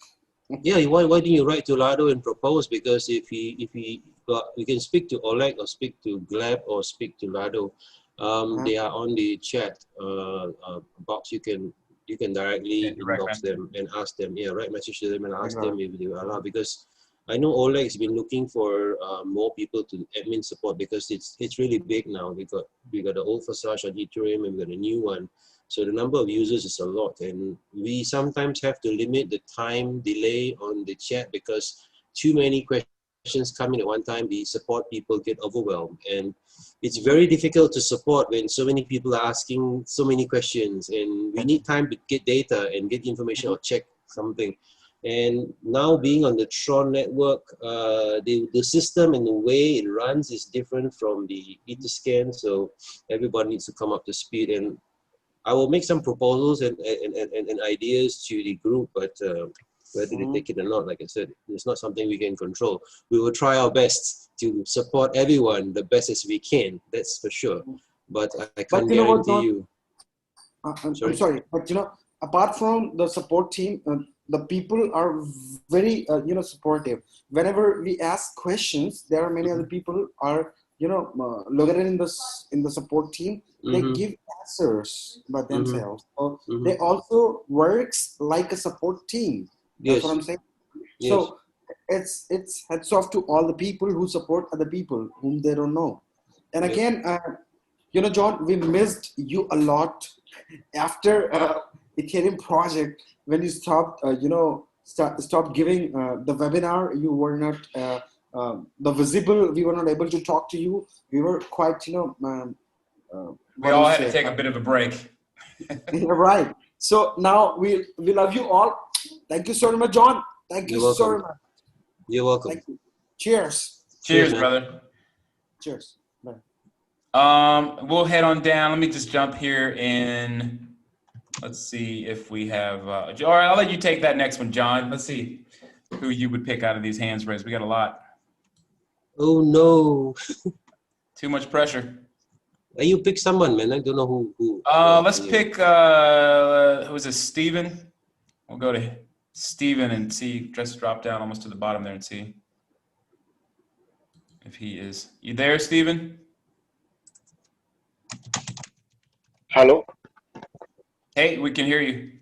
Speaker 2: Yeah, why don't you write to Lado and propose? Because if we can speak to Oleg or speak to Gleb or speak to Lado. They are on the chat box. You can directly inbox them and ask them. Yeah, write message to them and ask them if they will allow. Because I know Oleg's been looking for more people to admin support because it's really big now. We got the old Forsage on Ethereum and we got a new one. So the number of users is a lot, and we sometimes have to limit the time delay on the chat because too many questions come in at one time. The support people get overwhelmed, and it's very difficult to support when so many people are asking so many questions, and we need time to get data and get information or check something. And now being on the Tron network, the system and the way it runs is different from the Etherscan, so everybody needs to come up to speed. And I will make some proposals and ideas to the group, but whether they take it or not, like I said, it's not something we can control. We will try our best to support everyone the best as we can, that's for sure. But I can't guarantee you.
Speaker 3: I'm sorry, but apart from the support team, the people are very supportive. Whenever we ask questions, there are many other people are located in the support team. They give answers by themselves. So they also works like a support team. That's what I'm saying. Yes. So it's hats off to all the people who support other people whom they don't know. And again, John, we missed you a lot after Ethereum project when you stopped, stopped giving the webinar. You were not the visible. We were not able to talk to you. We were quite,
Speaker 1: we all had to take a bit of a break.
Speaker 3: Right. So now we love you all. Thank you so much, John. Thank you so much.
Speaker 2: You're welcome.
Speaker 3: Thank you. Cheers.
Speaker 1: Cheers, brother.
Speaker 3: Cheers. Bye.
Speaker 1: We'll head on down. Let me just jump here in. Let's see if we have, all right, I'll let you take that next one, John. Let's see who you would pick out of these hands raised. We got a lot.
Speaker 2: Oh, no.
Speaker 1: Too much pressure.
Speaker 2: You pick someone, man. I don't know who.
Speaker 1: Let's pick, who is this, Steven? We'll go to Steven and see, just drop down almost to the bottom there and see if he is. You there, Steven?
Speaker 4: Hello.
Speaker 1: Hey, we can hear you.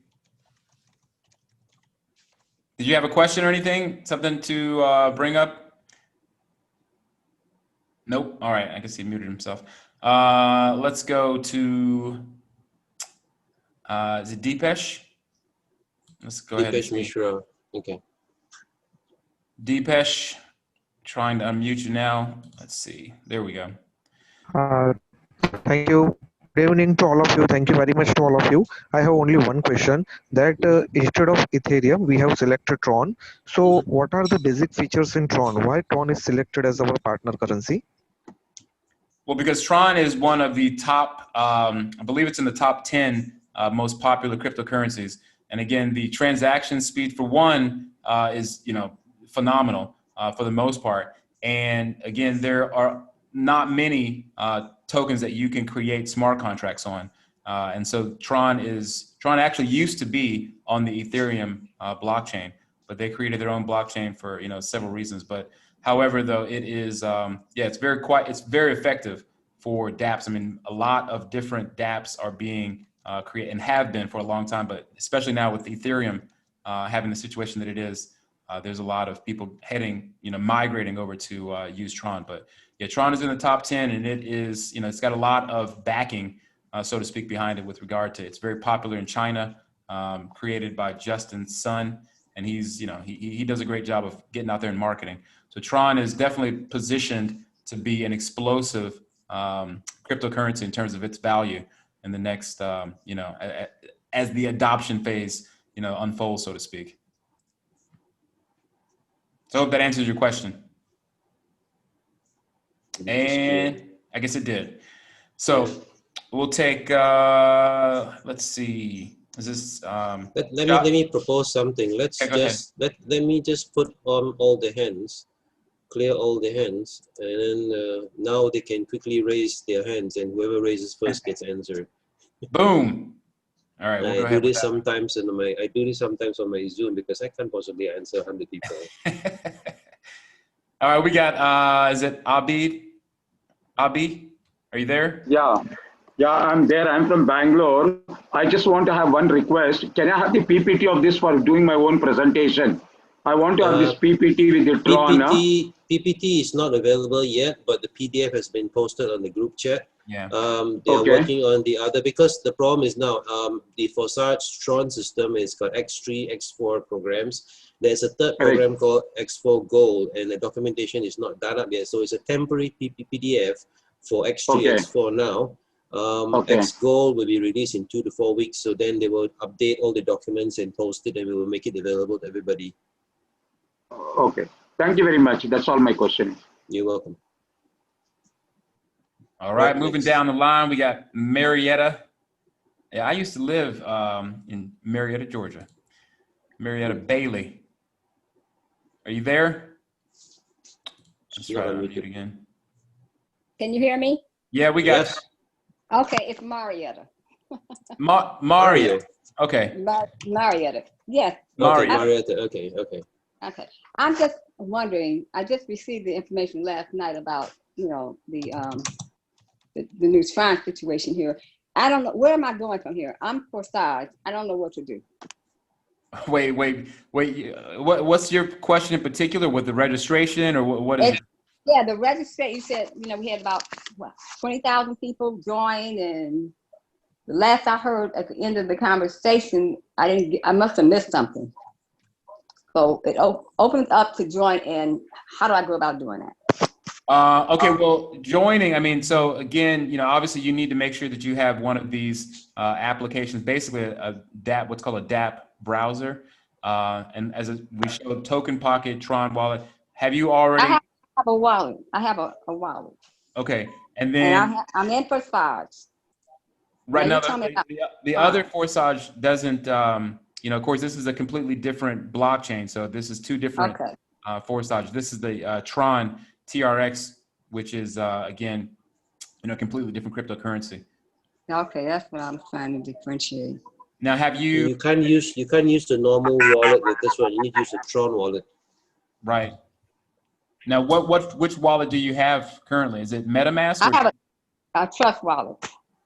Speaker 1: Did you have a question or anything? Something to bring up? Nope. All right. I guess he muted himself. Let's go to, is it Deepesh? Let's go ahead.
Speaker 2: Deepesh Mishra. Okay.
Speaker 1: Deepesh, trying to unmute you now. Let's see. There we go.
Speaker 5: Thank you. Good evening to all of you. Thank you very much to all of you. I have only one question that instead of Ethereum, we have selected Tron. So what are the basic features in Tron? Why Tron is selected as our partner currency?
Speaker 1: Well, because Tron is one of the top, I believe it's in the top 10 most popular cryptocurrencies. And again, the transaction speed for one is, phenomenal for the most part. And again, there are not many tokens that you can create smart contracts on. And so Tron actually used to be on the Ethereum blockchain, but they created their own blockchain for, several reasons. But however, though, it is, it's very effective for dApps. I mean, a lot of different dApps are being created and have been for a long time, but especially now with Ethereum having the situation that it is, there's a lot of people migrating over to use Tron. But yeah, Tron is in the top 10, and it is, it's got a lot of backing, so to speak, behind it with regard to it's very popular in China. created by Justin's son. And he's, you know, he does a great job of getting out there and marketing. So Tron is definitely positioned to be an explosive cryptocurrency in terms of its value in the next, you know, as the adoption phase, you know, unfolds, so to speak. So I hope that answers your question. And I guess it did. So we'll take, let's see, is this,
Speaker 2: let me propose something. Let's
Speaker 1: okay, go ahead.
Speaker 2: just, let me just put on all the hands, clear all the hands, and then now they can quickly raise their hands, and whoever raises first gets answered.
Speaker 1: Boom. All right, we'll go
Speaker 2: I
Speaker 1: ahead
Speaker 2: do
Speaker 1: with
Speaker 2: this sometimes on my Zoom because I can't possibly answer 100 people.
Speaker 1: All right, we got, is it Abid? Abi, are you there?
Speaker 4: Yeah, I'm there. I'm from Bangalore. I just want to have one request. Can I have the PPT of this for doing my own presentation? I want to have this PPT with the Tron.
Speaker 2: PPT is not available yet, but the PDF has been posted on the group chat.
Speaker 1: Yeah.
Speaker 2: They are working on the other, because the problem is now the Forsage TRON system has got X3, X4 programs. There's a third program called X4 Gold, and the documentation is not done up yet. So it's a temporary PDF for X3, X4 now. X Gold will be released in 2 to 4 weeks. So then they will update all the documents and post it, and we will make it available to everybody.
Speaker 4: Okay. Thank you very much. That's all my question.
Speaker 2: You're welcome.
Speaker 1: All right, moving down the line, we got Marietta. Yeah, I used to live in Marietta, Georgia. Marietta Bailey. Are you there? Let's try to unmute again.
Speaker 6: Can you hear me?
Speaker 1: Yeah, we got you.
Speaker 6: Okay, it's Marietta.
Speaker 1: Mario. Okay.
Speaker 6: Marietta. Yes.
Speaker 2: Okay, Marietta. Okay.
Speaker 6: Okay. I'm just wondering, I just received the information last night about, you know, the new Tron situation here. I don't know, where am I going from here? I'm Forsage. I don't know what to do.
Speaker 1: Wait. What's your question in particular with the registration, or what is it?
Speaker 6: Yeah, the registration, you said, you know, we had about 20,000 people join, and the last I heard at the end of the conversation, I must have missed something. So it opens up to join, and how do I go about doing that?
Speaker 1: Okay, well, joining, I mean, so again, you know, obviously you need to make sure that you have one of these applications, basically a DApp, what's called a DApp browser. And as we showed, Token Pocket, Tron Wallet. Have you already?
Speaker 6: I have a wallet. I have a wallet.
Speaker 1: Okay, and then
Speaker 6: I'm in Forsage.
Speaker 1: right now, the other Forsage doesn't, you know, of course, this is a completely different blockchain. So this is two different Forsage. This is the Tron TRX, which is, again, you know, completely different cryptocurrency.
Speaker 6: Okay, that's what I'm trying to differentiate.
Speaker 1: Now, have you?
Speaker 2: You can't use the normal wallet with this one. You need to use the Tron wallet.
Speaker 1: Right. Now, which wallet do you have currently? Is it MetaMask?
Speaker 6: I have a Trust wallet.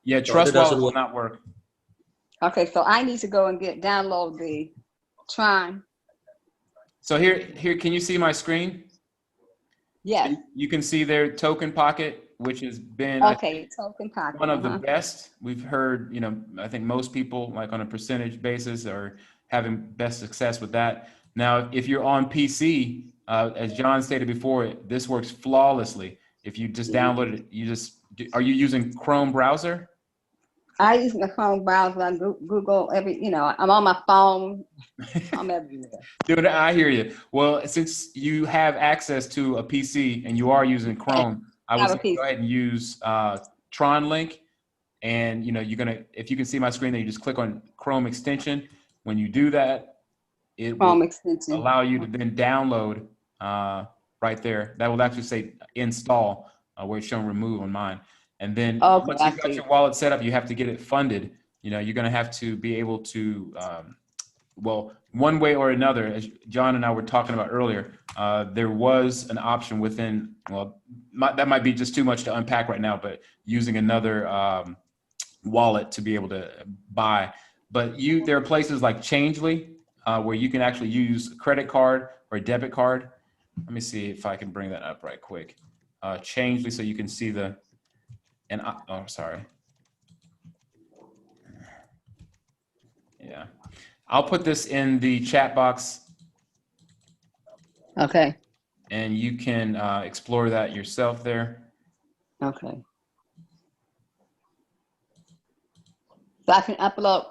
Speaker 1: Yeah, Trust wallet will not work.
Speaker 6: Okay, so I need to go and download the Tron.
Speaker 1: So here, can you see my screen?
Speaker 6: Yes.
Speaker 1: You can see their Token Pocket, which has been
Speaker 6: Token Pocket,
Speaker 1: one of the best. We've heard, you know, I think most people, like on a percentage basis, are having best success with that. Now, if you're on PC, as John stated before, this works flawlessly. If you just download it, are you using Chrome browser?
Speaker 6: I use the Chrome browser. I Google you know, I'm on my phone. I'm everywhere.
Speaker 1: Dude, I hear you. Well, since you have access to a PC and you are using Chrome, I would say go ahead and use Tron link. And, you know, if you can see my screen, then you just click on Chrome extension. When you do that, it will allow you to then download right there. That will actually say install where it's showing remove on mine. And then once you've got your wallet set up, you have to get it funded. You know, you're going to have to be able to, well, one way or another, as John and I were talking about earlier, there was an option within, well, that might be just too much to unpack right now, but using another wallet to be able to buy. But there are places like Changely where you can actually use a credit card or a debit card. Let me see if I can bring that up right quick. Changely, so you can see sorry. Yeah. I'll put this in the chat box,
Speaker 6: Okay,
Speaker 1: and you can explore that yourself there.
Speaker 6: okay. So I can upload,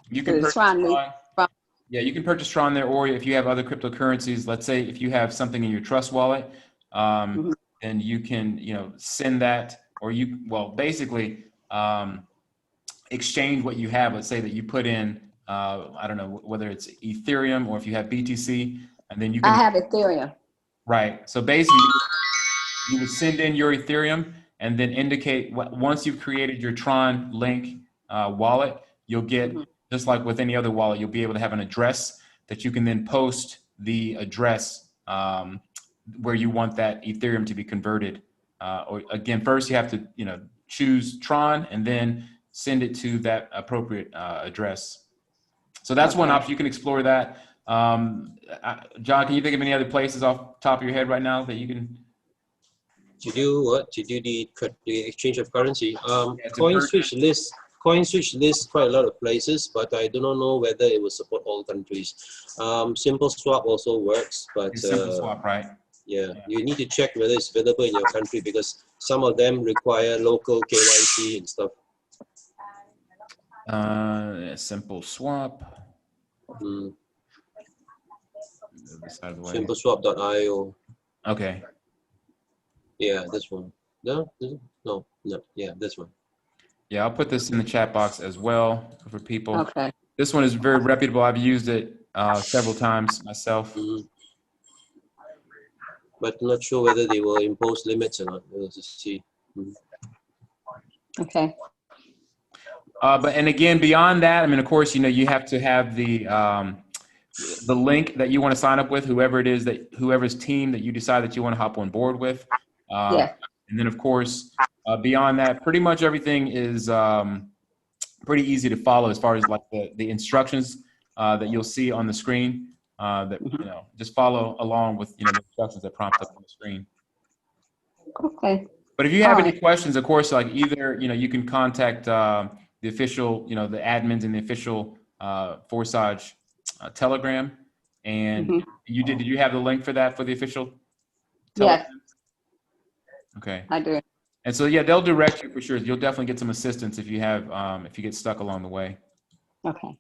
Speaker 1: You can
Speaker 6: the
Speaker 1: purchase
Speaker 6: Tron link
Speaker 1: Tron.
Speaker 6: from-
Speaker 1: Yeah, you can purchase Tron there, or if you have other cryptocurrencies, let's say if you have something in your Trust wallet,
Speaker 6: Mhm.
Speaker 1: then you can, send that, or basically exchange what you have. Let's say that you put in, I don't know whether it's Ethereum or if you have BTC, and then you
Speaker 6: I
Speaker 1: can,
Speaker 6: have Ethereum.
Speaker 1: right. So basically, you would send in your Ethereum and then indicate once you've created your Tron link wallet, you'll get, just like with any other wallet, you'll be able to have an address that you can then post the address where you want that Ethereum to be converted. Or again, first you have to, choose Tron and then send it to that appropriate address. So that's one
Speaker 6: Okay.
Speaker 1: option. You can explore that. John, can you think of any other places off the top of your head right now that you can?
Speaker 2: To do what? To do the exchange of currency.
Speaker 1: To
Speaker 2: CoinSwitch lists quite a lot of places, but I do not know whether it will support all countries. Simple Swap also works, but
Speaker 1: Simple Swap, right?
Speaker 2: yeah, you need to check whether it's available in your country because some of them require local KYC and stuff.
Speaker 1: Simple Swap.
Speaker 2: Simpleswap.io.
Speaker 1: Okay.
Speaker 2: Yeah, this one. No, yeah, this one.
Speaker 1: Yeah, I'll put this in the chat box as well for people.
Speaker 6: Okay.
Speaker 1: This one is very reputable. I've used it several times myself.
Speaker 2: But not sure whether they will impose limits or not. We'll just see.
Speaker 6: Okay.
Speaker 1: And again, beyond that, I mean, of course, you have to have the link that you want to sign up with, whoever's team that you decide that you want to hop on board with.
Speaker 6: Yeah.
Speaker 1: And then, of course, beyond that, pretty much everything is pretty easy to follow as far as like the instructions that you'll see on the screen. Just follow along with the instructions that prompt up on the screen.
Speaker 6: Okay.
Speaker 1: But if you have any questions, of course, like either you can contact the official, the admins in the official Forsage Telegram. And did you have the link for that for the official Telegram?
Speaker 6: Yes,
Speaker 1: Okay.
Speaker 6: I do.
Speaker 1: And so, yeah, they'll direct you for sure. You'll definitely get some assistance if you have, if you get stuck along the way.
Speaker 6: Okay.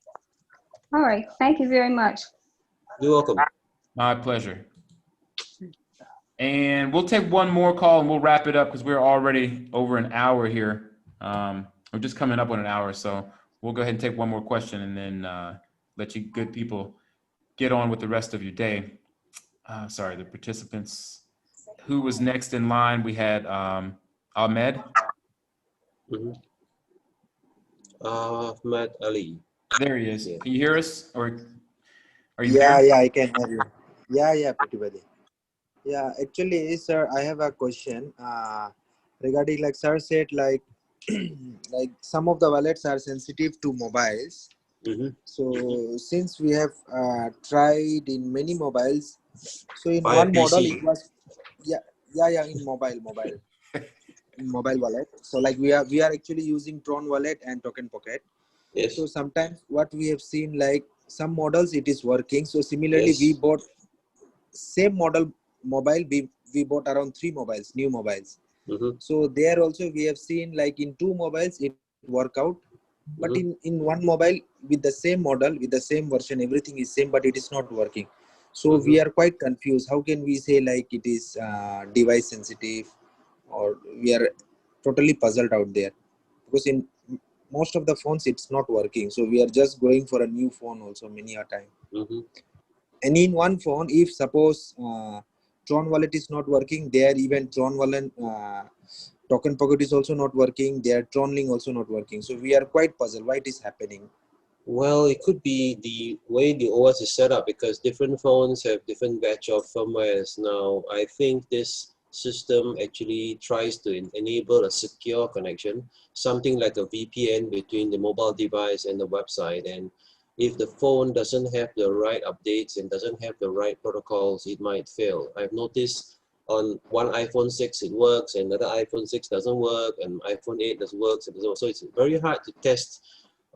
Speaker 6: All right. Thank you very much.
Speaker 2: You're welcome.
Speaker 1: My pleasure. And we'll take one more call and we'll wrap it up because we're already over an hour here. We're just coming up on an hour. So we'll go ahead and take one more question and then let you good people get on with the rest of your day. Sorry, the participants. Who was next in line? We had Ahmed.
Speaker 2: Ahmed Ali.
Speaker 1: There he is.
Speaker 2: Yeah.
Speaker 1: Can you hear us? Or are you
Speaker 7: Yeah,
Speaker 1: there?
Speaker 7: yeah, I can hear you. Yeah, Pretty. Yeah, actually, sir, I have a question regarding like sir said like like some of the wallets are sensitive to mobiles. So since we have tried in many mobiles, so in
Speaker 2: Via
Speaker 7: one model
Speaker 2: PC.
Speaker 7: it was in mobile wallet. So like we are actually using Tron wallet and Token Pocket.
Speaker 2: Yes.
Speaker 7: So sometimes what we have seen like some models it is working. So similarly
Speaker 2: Yes.
Speaker 7: we bought same model mobile, we bought around 3 mobiles, new mobiles. So there also we have seen like in 2 mobiles it work out, but in one mobile with the same model, with the same version, everything is same, but it is not working. So we are quite confused. How can we say like it is device sensitive, or we are totally puzzled out there, because in most of the phones it's not working. So we are just going for a new phone also many a time. And in one phone, if suppose Tron wallet is not working, there even Tron wallet Token Pocket is also not working, their Tron link also not working. So we are quite puzzled why it is happening.
Speaker 2: Well, it could be the way the OS is set up because different phones have different batch of firmwares. Now, I think this system actually tries to enable a secure connection, something like a VPN between the mobile device and the website. And if the phone doesn't have the right updates and doesn't have the right protocols, it might fail. I've noticed on one iPhone 6 it works, and another iPhone 6 doesn't work, and iPhone 8 doesn't work. So it's very hard to test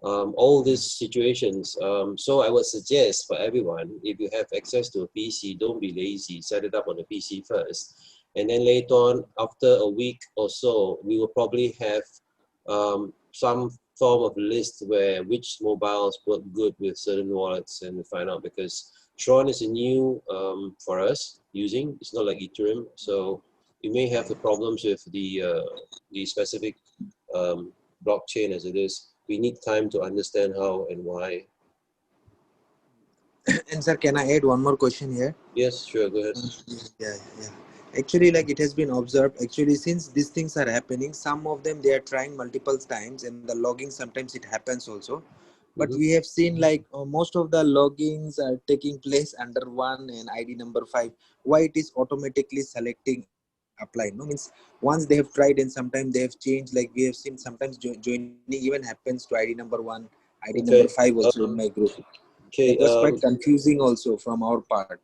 Speaker 2: all these situations. So I would suggest for everyone, if you have access to a PC, don't be lazy, set it up on a PC first. And then later on, after a week or so, we will probably have some form of list where which mobiles work good with certain wallets, and we find out, because Tron is a new for us using. It's not like Ethereum, so you may have the problems with the specific blockchain as it is. We need time to understand how and why.
Speaker 7: And sir, can I add one more question here?
Speaker 2: Yes, sure, go ahead.
Speaker 7: Yeah. Actually, like it has been observed, actually, since these things are happening, some of them they are trying multiple times, and the logging sometimes it happens also. But we have seen like most of the loggings are taking place under 1 and ID number 5. Why it is automatically selecting apply? No, means once they have tried and sometimes they have changed. Like we have seen sometimes joining even happens to ID number 1, ID number 5 also in my group.
Speaker 2: Okay,
Speaker 7: It was quite confusing also from our part.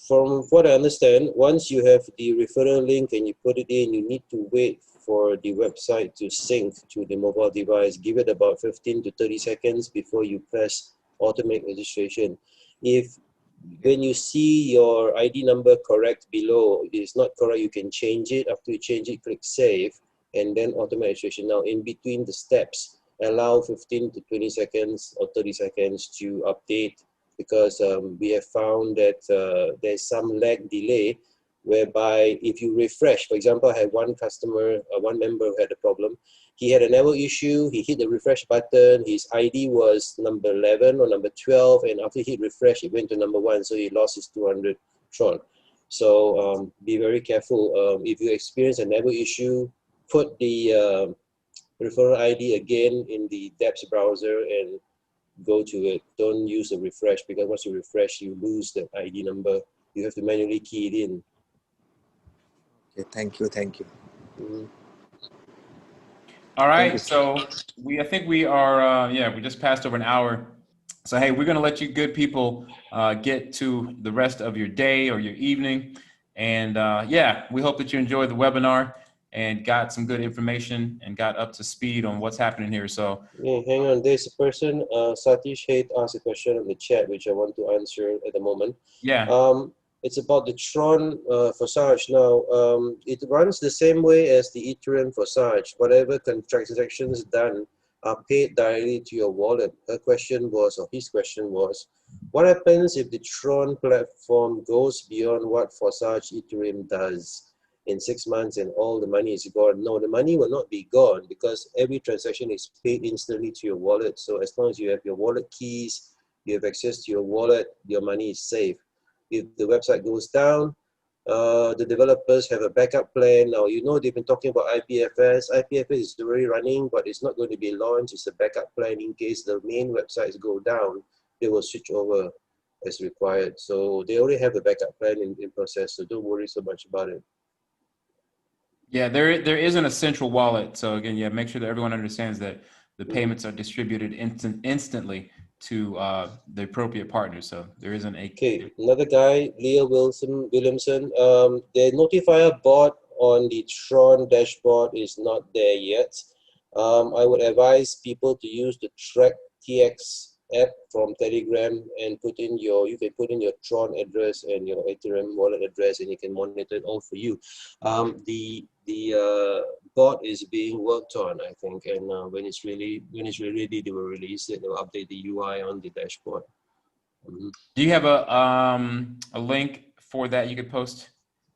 Speaker 2: From what I understand, once you have the referral link and you put it in, you need to wait for the website to sync to the mobile device. Give it about 15 to 30 seconds before you press automate registration. If when you see your ID number correct below, it is not correct, you can change it. After you change it, click save and then automate registration. Now, in between the steps, allow 15 to 20 seconds or 30 seconds to update, because we have found that there's some lag delay, whereby if you refresh, for example, I had one customer, one member who had a problem. He had a network issue, he hit the refresh button, his ID was number 11 or number 12, and after he hit refresh, it went to number 1, so he lost his 200 Tron. So be very careful. If you experience a network issue, put the referral ID again in the depths browser and go to it. Don't use the refresh, because once you refresh, you lose the ID number. You have to manually key it in.
Speaker 7: Okay, thank you.
Speaker 1: All right, so I think we are, we just passed over an hour. So, hey, we're gonna let you good people get to the rest of your day or your evening. And we hope that you enjoyed the webinar and got some good information and got up to speed on what's happening here. So
Speaker 2: yeah, hang on, there's a person, Satish Haidt asked a question on the chat, which I want to answer at the moment.
Speaker 1: yeah,
Speaker 2: it's about the Tron Forsage. Now, it runs the same way as the Ethereum Forsage. Whatever transactions done are paid directly to your wallet. Her question was, or his question was, what happens if the Tron platform goes beyond what Forsage Ethereum does in 6 months and all the money is gone? No, the money will not be gone, because every transaction is paid instantly to your wallet. So as long as you have your wallet keys, you have access to your wallet, your money is safe. If the website goes down, the developers have a backup plan. Now, you know, they've been talking about IPFS. IPFS is already running, but it's not going to be launched. It's a backup plan in case the main websites go down. They will switch over as required. So they already have a backup plan in process, so don't worry so much about it.
Speaker 1: yeah, there isn't a central wallet. So again, make sure that everyone understands that the payments are distributed instantly to the appropriate partners. So there isn't a...
Speaker 2: Okay, another guy, Leah Williamson. The notifier bot on the Tron dashboard is not there yet. I would advise people to use the Track TX app from Telegram and you can put in your Tron address and your Ethereum wallet address, and you can monitor it all for you. The bot is being worked on, I think, and when it's really ready, they will release it. They'll update the UI on the dashboard.
Speaker 1: Do you have a link for that you could post?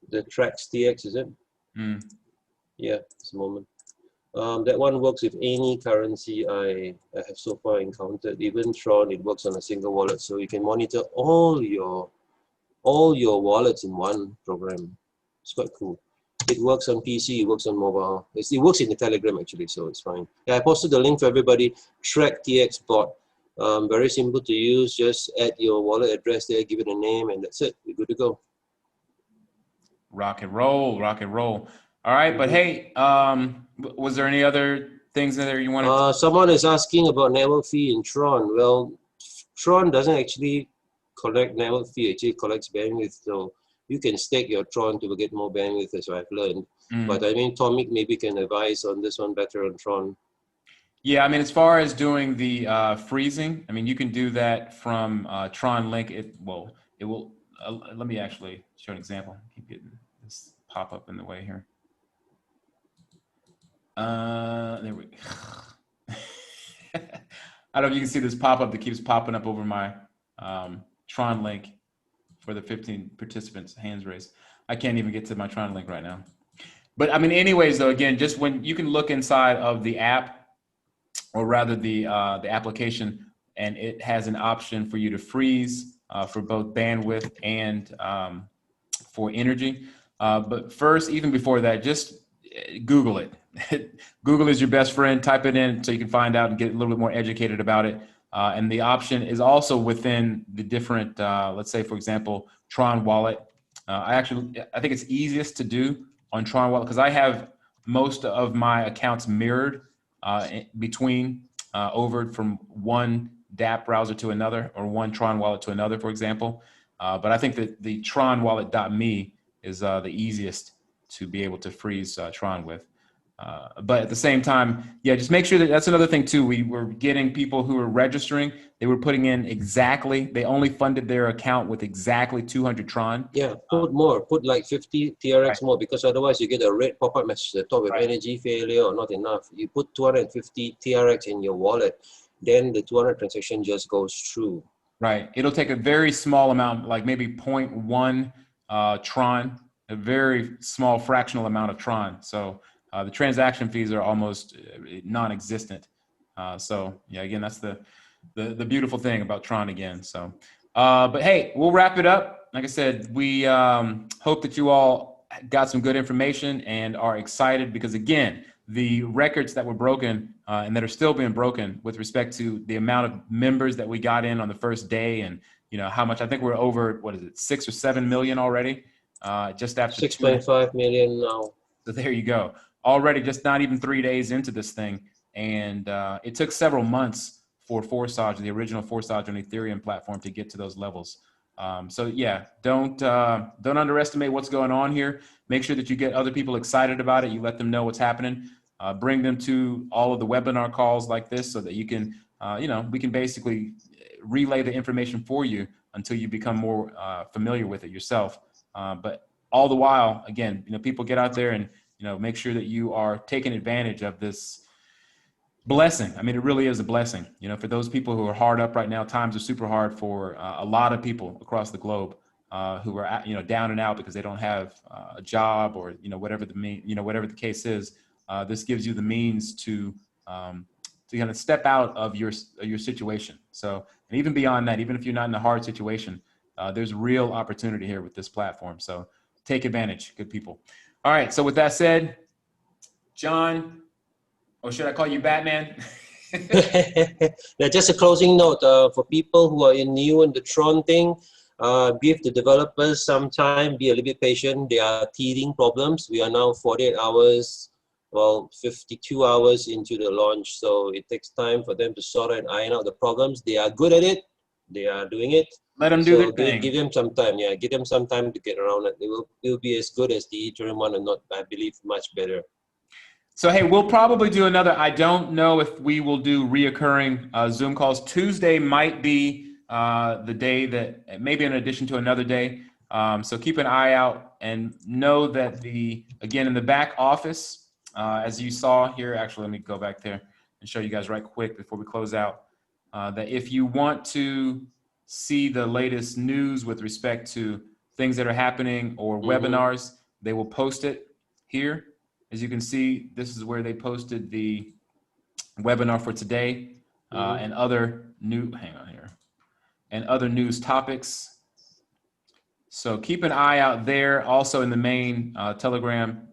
Speaker 2: The Tracks TX, is it? Yeah, just a moment. That one works with any currency I have so far encountered. Even Tron, it works on a single wallet, so you can monitor all your wallets in one program. It's quite cool. It works on PC, it works on mobile. It works in the Telegram actually, so it's fine. Yeah, I posted the link for everybody. Track TX bot. Very simple to use. Just add your wallet address there, give it a name, and that's it. You're good to go.
Speaker 1: Rock and roll, rock and roll. All right, but hey, was there any other things in there you wanted to...
Speaker 2: Someone is asking about network fee in Tron. Well, Tron doesn't actually collect network fee, it actually collects bandwidth. So you can stake your Tron to get more bandwidth, as I've learned. But I mean, Tomik maybe can advise on this one better on Tron.
Speaker 1: Yeah, I mean, as far as doing the freezing, I mean, you can do that from Tron Link. It will, let me actually show an example. Keep getting this pop up in the way here. There we go. I don't know if you can see this pop up that keeps popping up over my Tron Link for the 15 participants hands raised. I can't even get to my Tron Link right now. But I mean, anyways, though, again, just when you can look inside of the app, or rather the application, and it has an option for you to freeze for both bandwidth and for energy. But first, even before that, just Google it. Google is your best friend. Type it in so you can find out and get a little bit more educated about it. And the option is also within the different, let's say, for example, Tron Wallet. I think it's easiest to do on Tron Wallet because I have most of my accounts mirrored between over from one dApp browser to another, or one Tron wallet to another, for example. But I think that the tronwallet.me is the easiest to be able to freeze Tron with. But at the same time, yeah, just make sure that that's another thing too. We were getting people who were registering, they were putting in exactly, they only funded their account with exactly 200 Tron.
Speaker 2: Yeah, put more, put like 50 TRX
Speaker 1: Right.
Speaker 2: more, because otherwise you get a red pop-up message at the top with
Speaker 1: Right.
Speaker 2: energy failure or not enough. You put 250 TRX in your wallet, then the 200 transaction just goes through.
Speaker 1: Right. It'll take a very small amount, like maybe 0.1 Tron, a very small fractional amount of Tron. So the transaction fees are almost non-existent. So yeah, again, that's the beautiful thing about Tron again. So, but hey, we'll wrap it up. Like I said, we hope that you all got some good information and are excited because again, the records that were broken and that are still being broken with respect to the amount of members that we got in on the first day, and you know how much, I think we're over, what is it, 6 or 7 million already, just after
Speaker 2: 6.5 million now.
Speaker 1: So there you go. Already just not even 3 days into this thing. And it took several months for Forsage, the original Forsage on Ethereum platform, to get to those levels. So yeah, don't underestimate what's going on here. Make sure that you get other people excited about it. You let them know what's happening. Bring them to all of the webinar calls like this so that you can, we can basically relay the information for you until you become more familiar with it yourself. But all the while, again, people get out there and, make sure that you are taking advantage of this blessing. I mean, it really is a blessing. For those people who are hard up right now, times are super hard for a lot of people across the globe who are, down and out because they don't have a job or, whatever the case is. This gives you the means to kind of step out of your situation. So, and even beyond that, even if you're not in a hard situation, there's real opportunity here with this platform. So take advantage, good people. All right. So with that said, John, or should I call you Batman?
Speaker 2: Yeah, just a closing note for people who are new in the Tron thing. Give the developers some time, be a little bit patient. There are teething problems. We are now 48 hours, well, 52 hours into the launch. So it takes time for them to sort and iron out the problems. They are good at it. They are doing it.
Speaker 1: Let them do their thing.
Speaker 2: Give them some time. Yeah, give them some time to get around it. It will be as good as the Ethereum one, and not, I believe, much better.
Speaker 1: So, hey, we'll probably do another. I don't know if we will do reoccurring Zoom calls. Tuesday might be the day that, maybe in addition to another day. So keep an eye out and know that again, in the back office, as you saw here, actually, let me go back there and show you guys right quick before we close out, that if you want to see the latest news with respect to things that are happening or webinars, they will post it here. As you can see, this is where they posted the webinar for today and other other news topics. So keep an eye out there. Also in the main Telegram,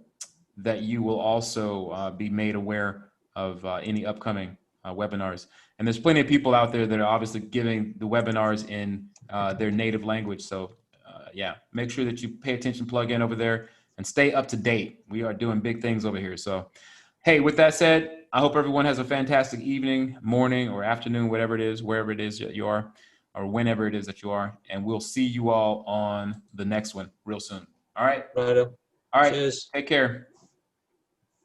Speaker 1: that you will also be made aware of any upcoming webinars. And there's plenty of people out there that are obviously giving the webinars in their native language. So yeah, make sure that you pay attention, plug in over there, and stay up to date. We are doing big things over here. So, hey, with that said, I hope everyone has a fantastic evening, morning, or afternoon, whatever it is, wherever it is that you are, or whenever it is that you are. And we'll see you all on the next one real soon. All right.
Speaker 2: Right.
Speaker 1: All right.
Speaker 2: Cheers.
Speaker 1: Take care.